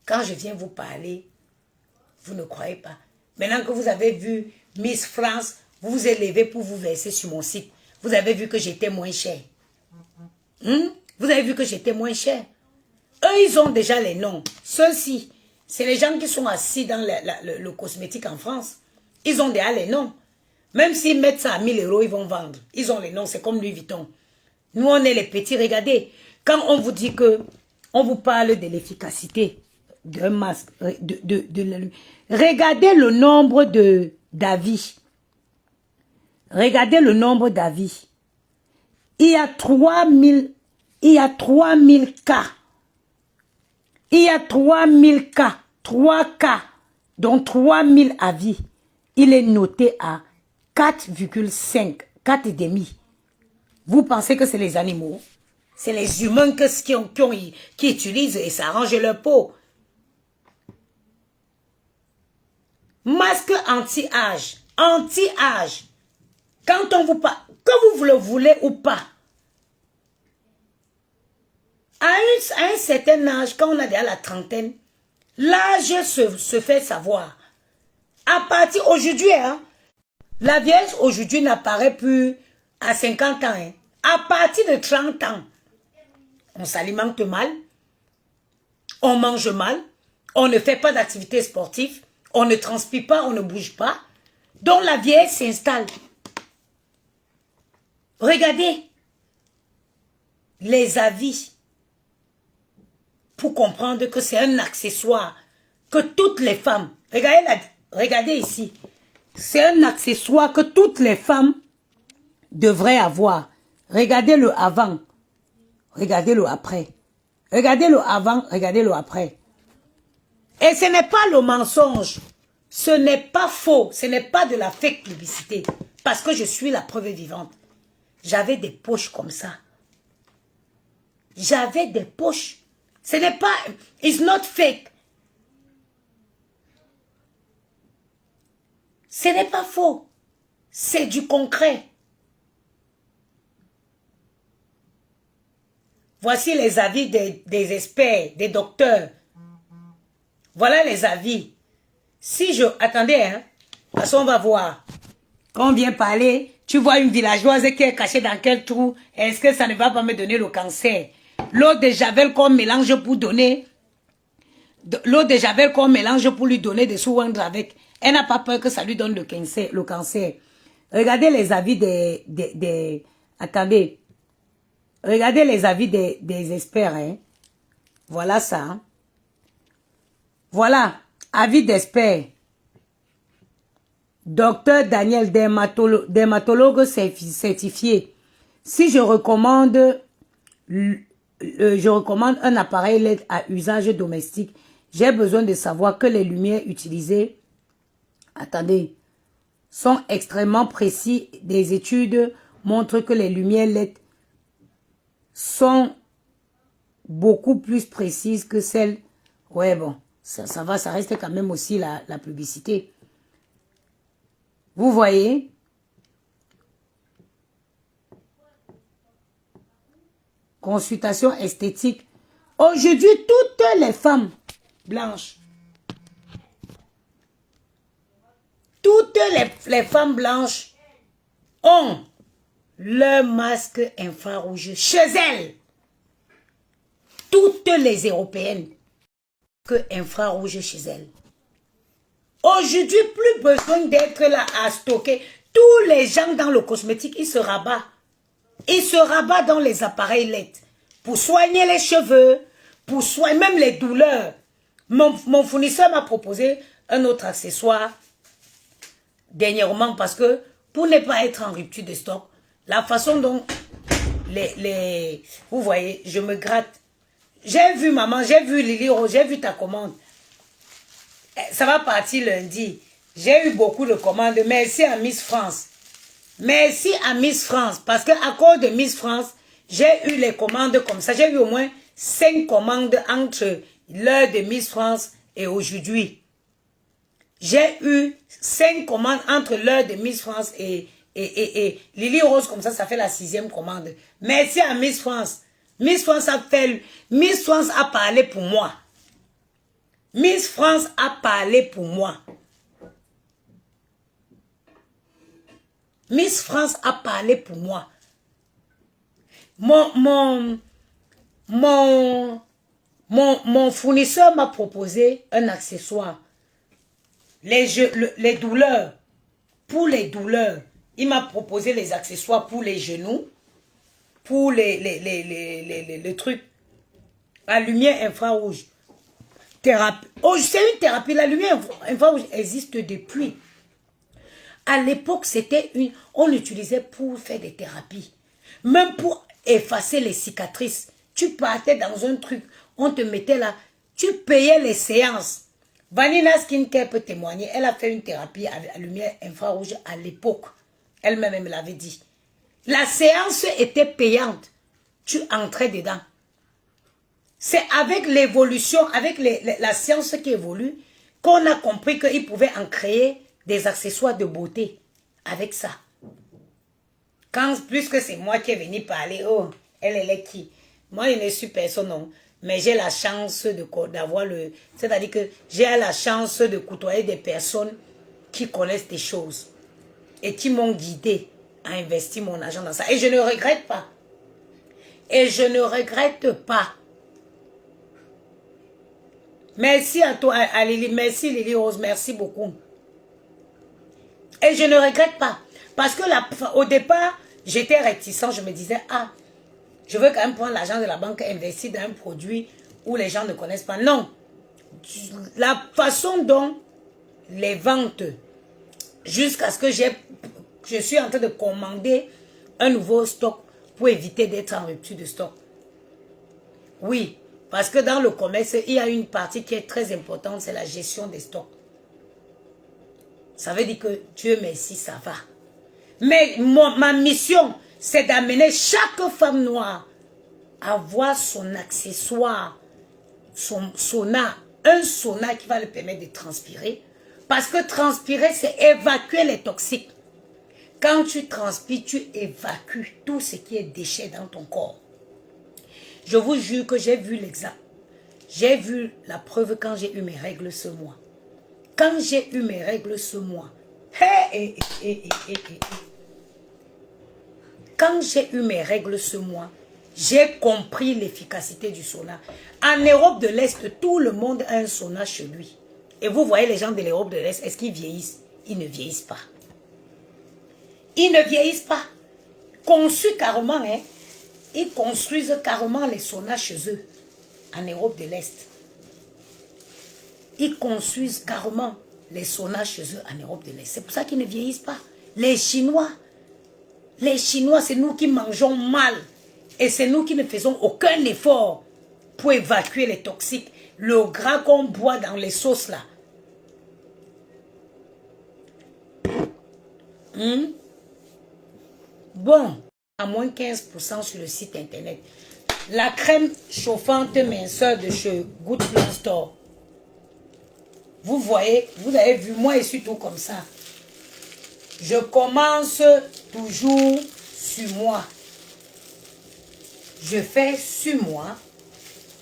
Quand je viens vous parler, vous ne croyez pas. Maintenant que vous avez vu Miss France, vous vous êtes levé pour vous verser sur mon site. Vous avez vu que j'étais moins cher. Vous avez vu que j'étais moins cher. Eux, ils ont déjà les noms. Ceux-ci, c'est les gens qui sont assis dans le cosmétique en France. Ils ont déjà les noms. Même s'ils mettent ça à 1000 €, ils vont vendre. Ils ont les noms, c'est comme Louis Vuitton. Nous, on est les petits. Regardez, quand on vous dit que, on vous parle de l'efficacité d'un masque, regardez le nombre d'avis. Regardez le nombre d'avis. Il y a 3000 cas. Il y a 3000 cas. 3 cas, dont 3000 avis. Il est noté à 4,5, 4,5. Vous pensez que c'est les animaux? C'est les humains qui utilisent et ça arrange leur peau. Masque anti-âge. Anti-âge. Quand on vous parle, que vous le voulez ou pas, à un certain âge, quand on a déjà la trentaine, l'âge se fait savoir. À partir aujourd'hui, hein, la vieillesse aujourd'hui n'apparaît plus à 50 ans. Hein. À partir de 30 ans, on s'alimente mal, on mange mal, on ne fait pas d'activité sportive, on ne transpire pas, on ne bouge pas. Donc la vieillesse s'installe. Regardez les avis pour comprendre que c'est un accessoire que toutes les femmes, regardez ici, c'est un accessoire que toutes les femmes devraient avoir. Regardez le avant, regardez le après. Regardez le avant, regardez le après. Et ce n'est pas le mensonge, ce n'est pas faux, ce n'est pas de la fake publicité, parce que je suis la preuve vivante. J'avais des poches comme ça. J'avais des poches. Ce n'est pas, it's not fake. Ce n'est pas faux. C'est du concret. Voici les avis des experts, des docteurs. Voilà les avis. Si je... Attendez, hein. Parce qu'on va voir. Quand on vient parler, tu vois une villageoise qui est cachée dans quel trou. Est-ce que ça ne va pas me donner le cancer? L'eau de Javel qu'on mélange pour donner... L'eau de Javel qu'on mélange pour lui donner des sous-windres avec. Elle n'a pas peur que ça lui donne le cancer. Regardez les avis des... Attendez. Regardez les avis des experts. Hein. Voilà ça. Hein. Voilà. Avis d'experts. Docteur Daniel, dermatologue certifié. Si je recommande un appareil LED à usage domestique, j'ai besoin de savoir que les lumières utilisées, attendez, sont extrêmement précis. Des études montrent que les lumières LED sont beaucoup plus précises que celles... Ouais, bon, ça va, ça reste quand même aussi la publicité. Vous voyez? Consultation esthétique. Aujourd'hui, toutes les femmes blanches, toutes les femmes blanches ont leur masque infrarouge chez elles. Toutes les européennes que infrarouge chez elles. Aujourd'hui, plus besoin d'être là à stocker. Tous les gens dans le cosmétique, ils se rabattent. Ils se rabattent dans les appareils LED pour soigner les cheveux, pour soigner même les douleurs. Mon fournisseur m'a proposé un autre accessoire dernièrement parce que pour ne pas être en rupture de stock, la façon dont vous voyez, je me gratte. J'ai vu maman, j'ai vu Lily Rose, j'ai vu ta commande. Ça va partir lundi. J'ai eu beaucoup de commandes. Merci à Miss France. Merci à Miss France. Parce qu'à cause de Miss France, j'ai eu les commandes comme ça. J'ai eu au moins 5 commandes entre l'heure de Miss France et aujourd'hui. J'ai eu 5 commandes entre l'heure de Miss France et Lily Rose. Comme ça, ça fait la 6e commande. Merci à Miss France. Miss France a parlé pour moi. Miss France a parlé pour moi. Miss France a parlé pour moi. Mon fournisseur m'a proposé un accessoire. Les douleurs. Pour les douleurs, il m'a proposé les accessoires pour les genoux, pour le truc. La lumière infrarouge. Thérapie. Oh, c'est une thérapie. La lumière infrarouge existe depuis. À l'époque, on l'utilisait pour faire des thérapies. Même pour effacer les cicatrices. Tu partais dans un truc, on te mettait là, tu payais les séances. Vanina Skincare peut témoigner. Elle a fait une thérapie avec la lumière infrarouge à l'époque. Elle-même me l'avait dit. La séance était payante. Tu entrais dedans. C'est avec l'évolution, avec la science qui évolue, qu'on a compris qu'il pouvait en créer des accessoires de beauté avec ça. Quand, plus que c'est moi qui est venu parler, oh, elle est qui? Moi, je ne suis personne, non. Mais j'ai la chance d'avoir le... C'est-à-dire que j'ai la chance de côtoyer des personnes qui connaissent des choses et qui m'ont guidé à investir mon argent dans ça. Et je ne regrette pas. Et je ne regrette pas. Merci à toi, à Lily. Merci Lily Rose, merci beaucoup. Et je ne regrette pas. Parce que au départ, j'étais réticent. Je me disais, ah, je veux quand même prendre l'argent de la banque et investir dans un produit où les gens ne connaissent pas. Non. La façon dont les ventes, jusqu'à ce que je suis en train de commander un nouveau stock pour éviter d'être en rupture de stock. Oui, parce que dans le commerce, il y a une partie qui est très importante, c'est la gestion des stocks. Ça veut dire que Dieu merci, ça va. Mais ma mission, c'est d'amener chaque femme noire à voir son accessoire, son sauna, un sauna qui va lui permettre de transpirer. Parce que transpirer, c'est évacuer les toxiques. Quand tu transpires, tu évacues tout ce qui est déchet dans ton corps. Je vous jure que j'ai vu l'exemple. J'ai vu la preuve quand j'ai eu mes règles ce mois. Quand j'ai eu mes règles ce mois. Quand j'ai eu mes règles ce mois, j'ai compris l'efficacité du sauna. En Europe de l'Est, tout le monde a un sauna chez lui. Et vous voyez les gens de l'Europe de l'Est, est-ce qu'ils vieillissent? Ils ne vieillissent pas. Ils ne vieillissent pas. Conçus carrément, hein. Ils construisent carrément les saunas chez eux, en Europe de l'Est. Ils construisent carrément les saunas chez eux en Europe de l'Est. C'est pour ça qu'ils ne vieillissent pas. Les Chinois, c'est nous qui mangeons mal. Et c'est nous qui ne faisons aucun effort pour évacuer les toxiques. Le gras qu'on boit dans les sauces là. Bon, à moins 15% sur le site internet. La crème chauffante minceur de chez Good Plan Store. Vous voyez, vous avez vu, moi je suis tout comme ça. Je commence toujours sur moi. Je fais sur moi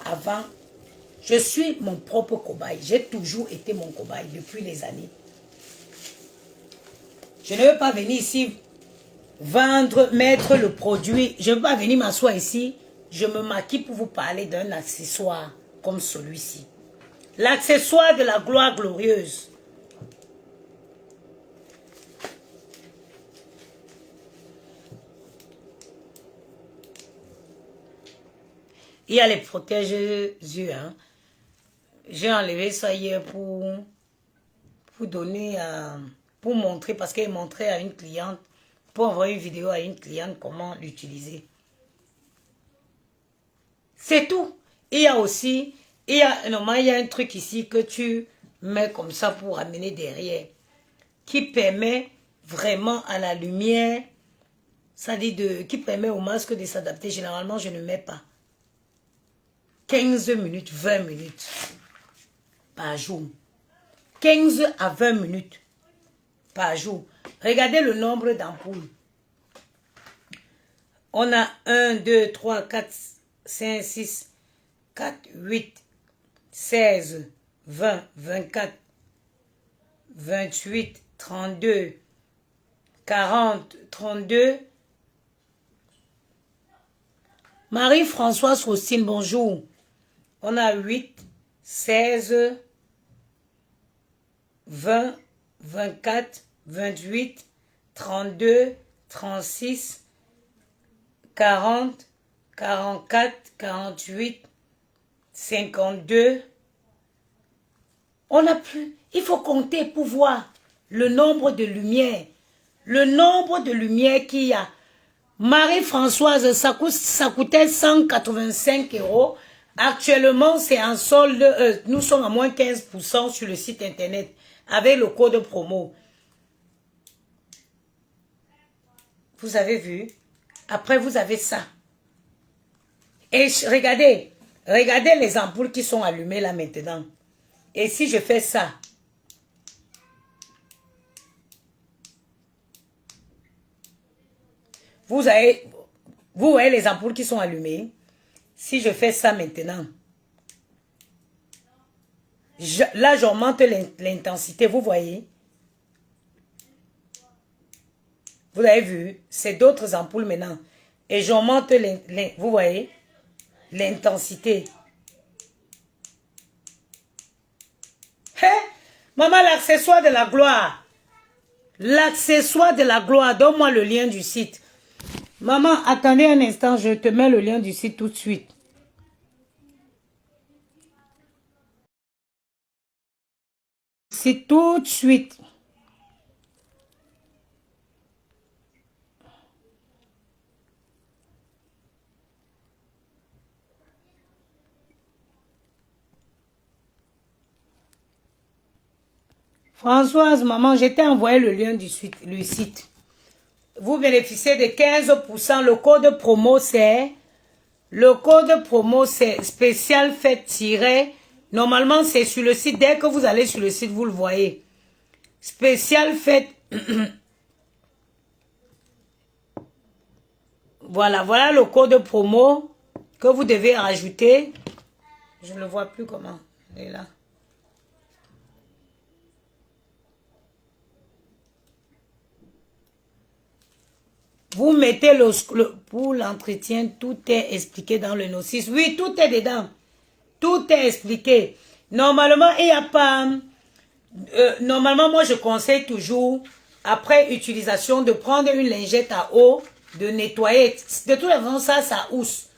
avant. Je suis mon propre cobaye. J'ai toujours été mon cobaye depuis les années. Je ne veux pas venir ici vendre, mettre le produit. Je ne veux pas venir m'asseoir ici. Je me maquille pour vous parler d'un accessoire comme celui-ci. L'accessoire de la gloire glorieuse. Il y a les protège-yeux. Hein. J'ai enlevé ça hier pour donner à... Pour montrer, parce qu'elle montrait à une cliente, pour envoyer une vidéo à une cliente comment l'utiliser. C'est tout. Il y a aussi, normalement, il y a un truc ici que tu mets comme ça pour amener derrière, qui permet vraiment à la lumière, ça dit qui permet au masque de s'adapter. Généralement, je ne mets pas. 15 minutes, 20 minutes par jour. 15 à 20 minutes par jour. Regardez le nombre d'ampoules. On a 1, 2, 3, 4, 5, 6, 4, 8, 16, 20, 24, 28, 32, 40, 32. Marie-Françoise Faustine, bonjour. On a 8, 16, 20, 24, 28, 32, 36, 40, 44, 48, 52. On n'a plus. Il faut compter pour voir le nombre de lumières. Le nombre de lumières qu'il y a. Marie-Françoise, ça coûtait 185 €. Actuellement, c'est en solde. Nous sommes à moins 15% sur le site internet avec le code promo. Vous avez vu? Après, vous avez ça. Et regardez les ampoules qui sont allumées là maintenant. Et si je fais ça, vous voyez les ampoules qui sont allumées. Si je fais ça maintenant, là j'augmente l'intensité, vous voyez. Vous avez vu, c'est d'autres ampoules maintenant. Et j'augmente, vous voyez, l'intensité. Hein? Maman, l'accessoire de la gloire. L'accessoire de la gloire. Donne-moi le lien du site. Maman, attendez un instant, je te mets le lien du site tout de suite. C'est tout de suite. Françoise, maman, je t'ai envoyé le lien du site. Vous bénéficiez de 15%. Le code promo, c'est spécial fête. Normalement, c'est sur le site. Dès que vous allez sur le site, vous le voyez. Spécial fête. Voilà le code promo que vous devez rajouter. Je ne le vois plus comment. Il est là. Vous mettez pour l'entretien, tout est expliqué dans le notice. Oui, tout est dedans. Tout est expliqué. Normalement, il n'y a pas... normalement, moi, je conseille toujours, après utilisation, de prendre une lingette à eau, de nettoyer. De toute façon, ça housse.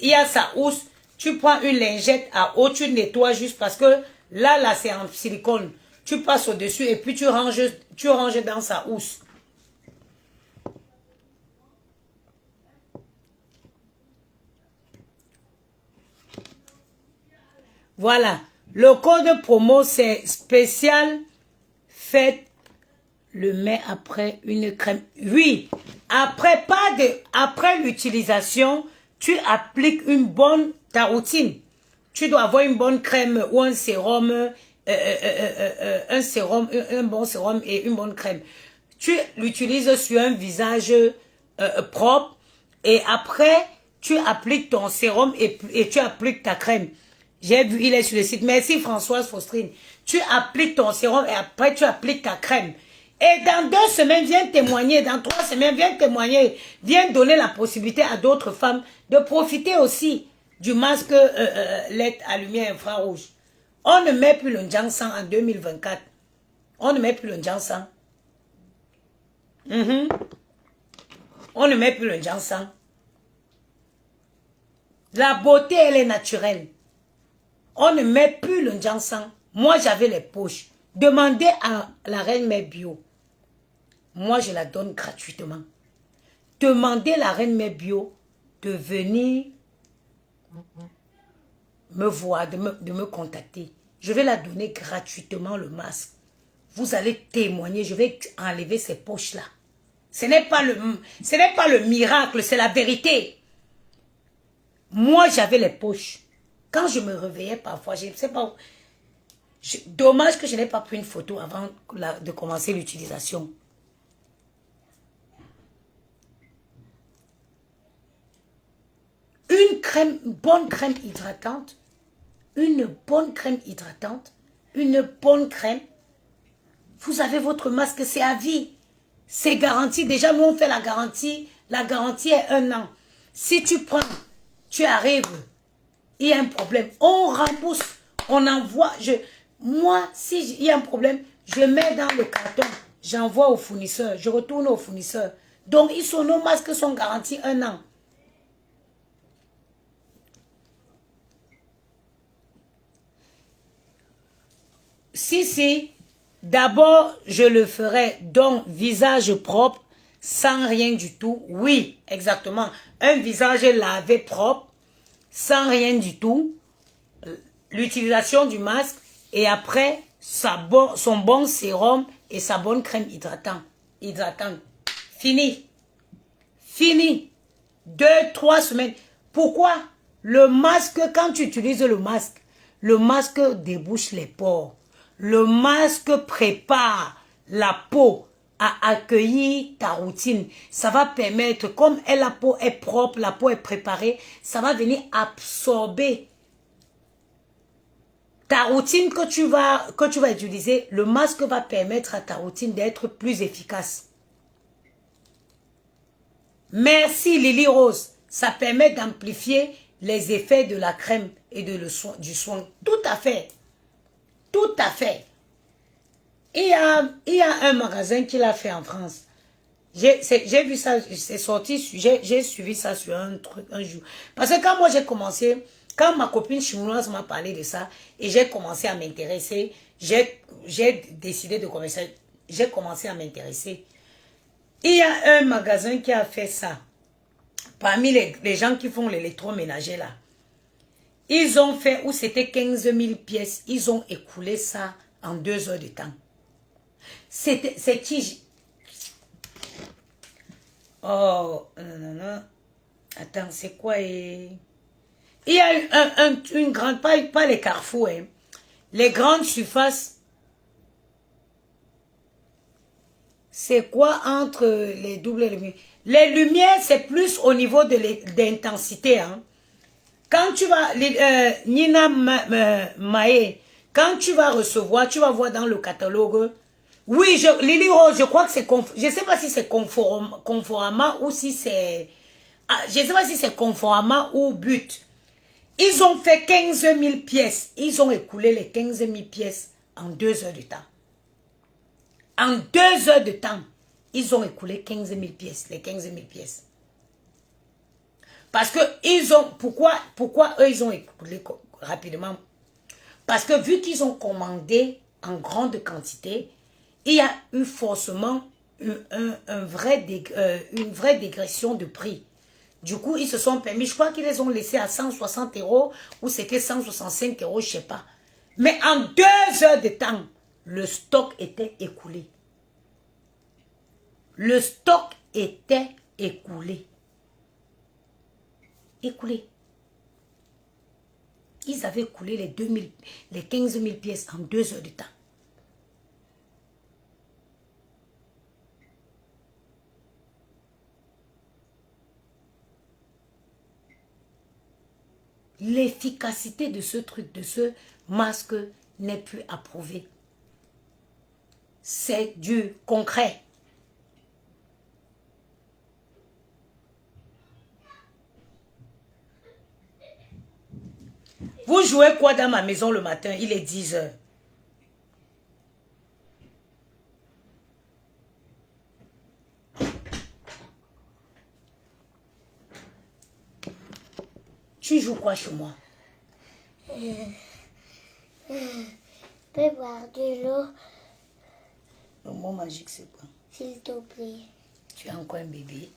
Il y a ça housse. Tu prends une lingette à eau, tu nettoies juste parce que là, c'est en silicone. Tu passes au-dessus et puis tu ranges dans sa housse. Voilà, le code promo c'est spécial, faites le mai après une crème. Oui, après l'utilisation, tu appliques ta routine. Tu dois avoir une bonne crème ou un sérum, un bon sérum et une bonne crème. Tu l'utilises sur un visage propre et après, tu appliques ton sérum et tu appliques ta crème. J'ai vu, il est sur le site. Merci Françoise Faustine. Tu appliques ton sérum et après tu appliques ta crème. Et dans 2 semaines, viens témoigner. Dans 3 semaines, viens témoigner. Viens donner la possibilité à d'autres femmes de profiter aussi du masque LED à lumière infrarouge. On ne met plus le Njansan en 2024. On ne met plus le Njansan. On ne met plus le Njansan. La beauté, elle est naturelle. On ne met plus le Njansan. Moi, j'avais les poches. Demandez à la reine mère bio. Moi, je la donne gratuitement. Demandez à la reine mère bio de venir me voir, de me contacter. Je vais la donner gratuitement le masque. Vous allez témoigner. Je vais enlever ces poches-là. Ce n'est pas le miracle, c'est la vérité. Moi, j'avais les poches. Quand je me réveillais parfois, je ne sais pas. Dommage que je n'ai pas pris une photo avant de commencer l'utilisation. Une bonne crème hydratante. Une bonne crème hydratante. Une bonne crème. Vous avez votre masque, c'est à vie. C'est garanti. Déjà, nous, on fait la garantie. La garantie est 1 an. Si tu prends, tu arrives, il y a un problème. On rembourse, on envoie. Moi, si il y a un problème, je mets dans le carton. J'envoie au fournisseur. Je retourne au fournisseur. Donc, nos masques sont garantis 1 an. Si, d'abord, je le ferai, donc visage propre, sans rien du tout. Oui, exactement. Un visage lavé propre, sans rien du tout. L'utilisation du masque et après, son bon sérum et sa bonne crème hydratante. Fini. Fini. 2-3 semaines. Pourquoi? Le masque, quand tu utilises le masque débouche les pores. Le masque prépare la peau à accueillir ta routine. Ça va permettre, comme la peau est propre, la peau est préparée, ça va venir absorber ta routine que tu vas utiliser. Le masque va permettre à ta routine d'être plus efficace. Merci Lily Rose. Ça permet d'amplifier les effets de la crème et du soin. Tout à fait. Tout à fait. Il y a un magasin qui l'a fait en France. J'ai vu ça, c'est sorti, j'ai suivi ça sur un jour. Parce que quand moi j'ai commencé, quand ma copine chinoise m'a parlé de ça, et j'ai commencé à m'intéresser, j'ai décidé de commencer, j'ai commencé à m'intéresser. Il y a un magasin qui a fait ça. Parmi les gens qui font l'électroménager là. Ils ont fait, où c'était 15 000 pièces, ils ont écoulé ça en 2 heures de temps. C'est qui? Oh, non. Attends, c'est quoi? Il y a une grande, pas les carrefours, hein. Les grandes surfaces. C'est quoi entre les doubles lumières? Les lumières, c'est plus au niveau de l'intensité, hein. Quand tu vas, Nina Mae, quand tu vas recevoir, tu vas voir dans le catalogue. Oui, Lily Rose, je crois que c'est, je ne sais pas si c'est conformément ou si c'est, je ne sais pas si c'est conformément ou but. Ils ont fait 15 000 pièces. Ils ont écoulé les 15 000 pièces en 2 heures de temps. En 2 heures de temps, ils ont écoulé 15 000 pièces, les 15 000 pièces. Parce que ils ont, pourquoi eux ils ont écoulé rapidement? Parce que vu qu'ils ont commandé en grande quantité, il y a eu forcément une vraie dégression de prix. Du coup, ils se sont permis, je crois qu'ils les ont laissés à 160 € ou c'était 165 €, je ne sais pas. Mais en 2 heures de temps, le stock était écoulé. Le stock était écoulé. Écoulé. Ils avaient écoulé les 15 000 pièces en 2 heures de temps. L'efficacité de ce truc, de ce masque n'est plus approuvée. C'est du concret. Vous jouez quoi dans ma maison le matin? Il est 10 heures. Tu joues quoi chez moi? Peux boire de l'eau, Le mot magique, c'est quoi? s'il te plaît. Tu es encore un bébé.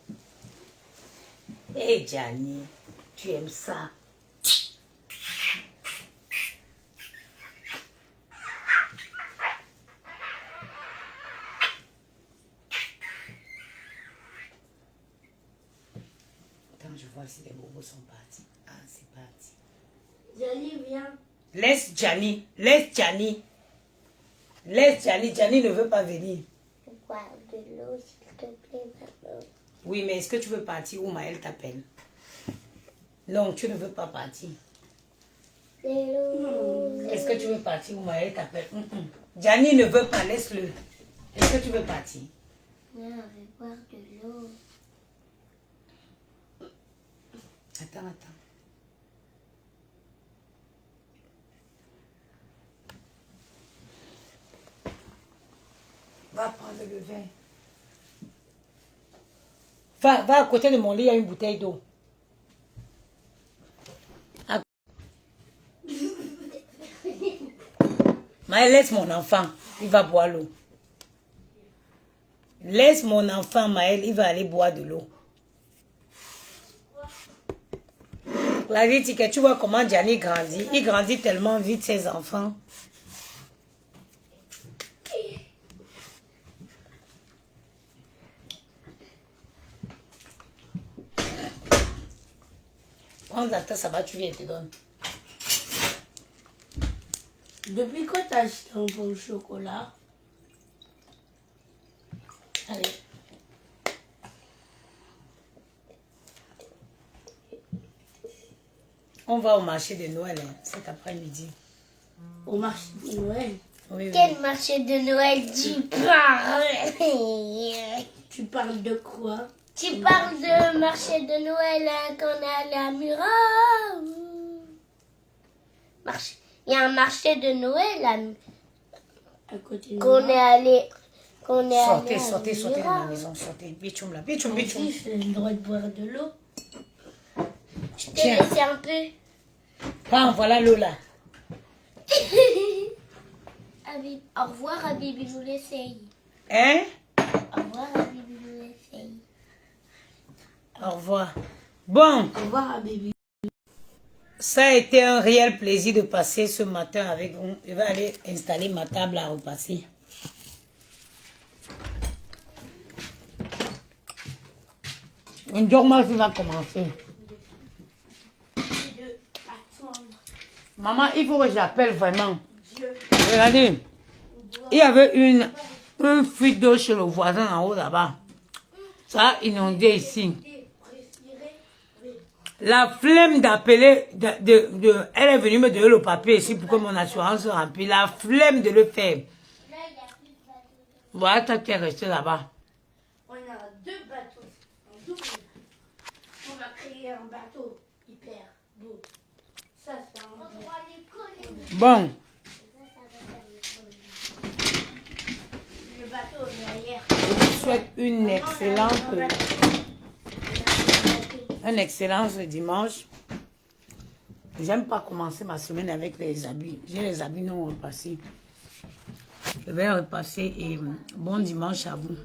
Hé, Gianni, tu aimes ça? Attends, je vois si les bobos sont partis. Ah, c'est parti. Jolie, viens. Laisse Gianni. Laisse Gianni. Laisse Gianni. Gianni ne veut pas venir. Boire de l'eau, s'il te plaît, maman. Oui, mais est-ce que tu veux partir ou Maëlle t'appelle? Non, tu ne veux pas partir. De l'eau. Est-ce que tu veux partir ou Maëlle t'appelle? Gianni ne veut pas, laisse-le. Est-ce que tu veux partir? Ouais, on va boire de l'eau. Attends. Va prendre le vin. Va à côté de mon lit, il y a une bouteille d'eau. Maël, laisse mon enfant, il va boire l'eau. Laisse mon enfant, Maël, il va aller boire de l'eau. La vie, tu vois comment Gianni grandit. Il grandit tellement vite, ses enfants. Prends la tasse, ça va, tu viens et te donne. Depuis quand t'as acheté un bon chocolat? Allez. On va au marché de Noël cet après-midi. Au marché de Noël? Oui. Quel marché de Noël tu parles? Tu parles de quoi? Tu parles de marché de Noël qu'on est allé à Murat. Il y a un marché de Noël À côté de qu'on est allé. Sortez de ma maison, sortez. Bichoum là, bichoum. Si, j'ai le droit de boire de l'eau. Je t'ai Tiens. laissé un peu. Prends, voilà l'eau là. Au revoir, Habibi, je vous l'essaye. Hein? Au revoir, Habibi, je vous l'essaye. Au revoir. Bon, Au revoir, bébé. ça a été un réel plaisir de passer ce matin avec vous. Je vais aller installer ma table à repasser. Une dormance va commencer. Maman, il faut que j'appelle vraiment. Regardez, il y avait une fuite d'eau chez le voisin en haut là-bas. Ça a inondé ici. La flemme d'appeler, elle est venue me donner le papier ici pour que mon assurance soit remplie. La flemme de le faire. Voilà, toi qui es resté là-bas. On a 2 bateaux en double. On va créer un bateau hyper beau. Ça, c'est un Bon, le bateau derrière. je vous souhaite un excellent dimanche. J'aime pas commencer ma semaine avec les habits. J'ai les habits non repassés. Je vais repasser et bon dimanche à vous.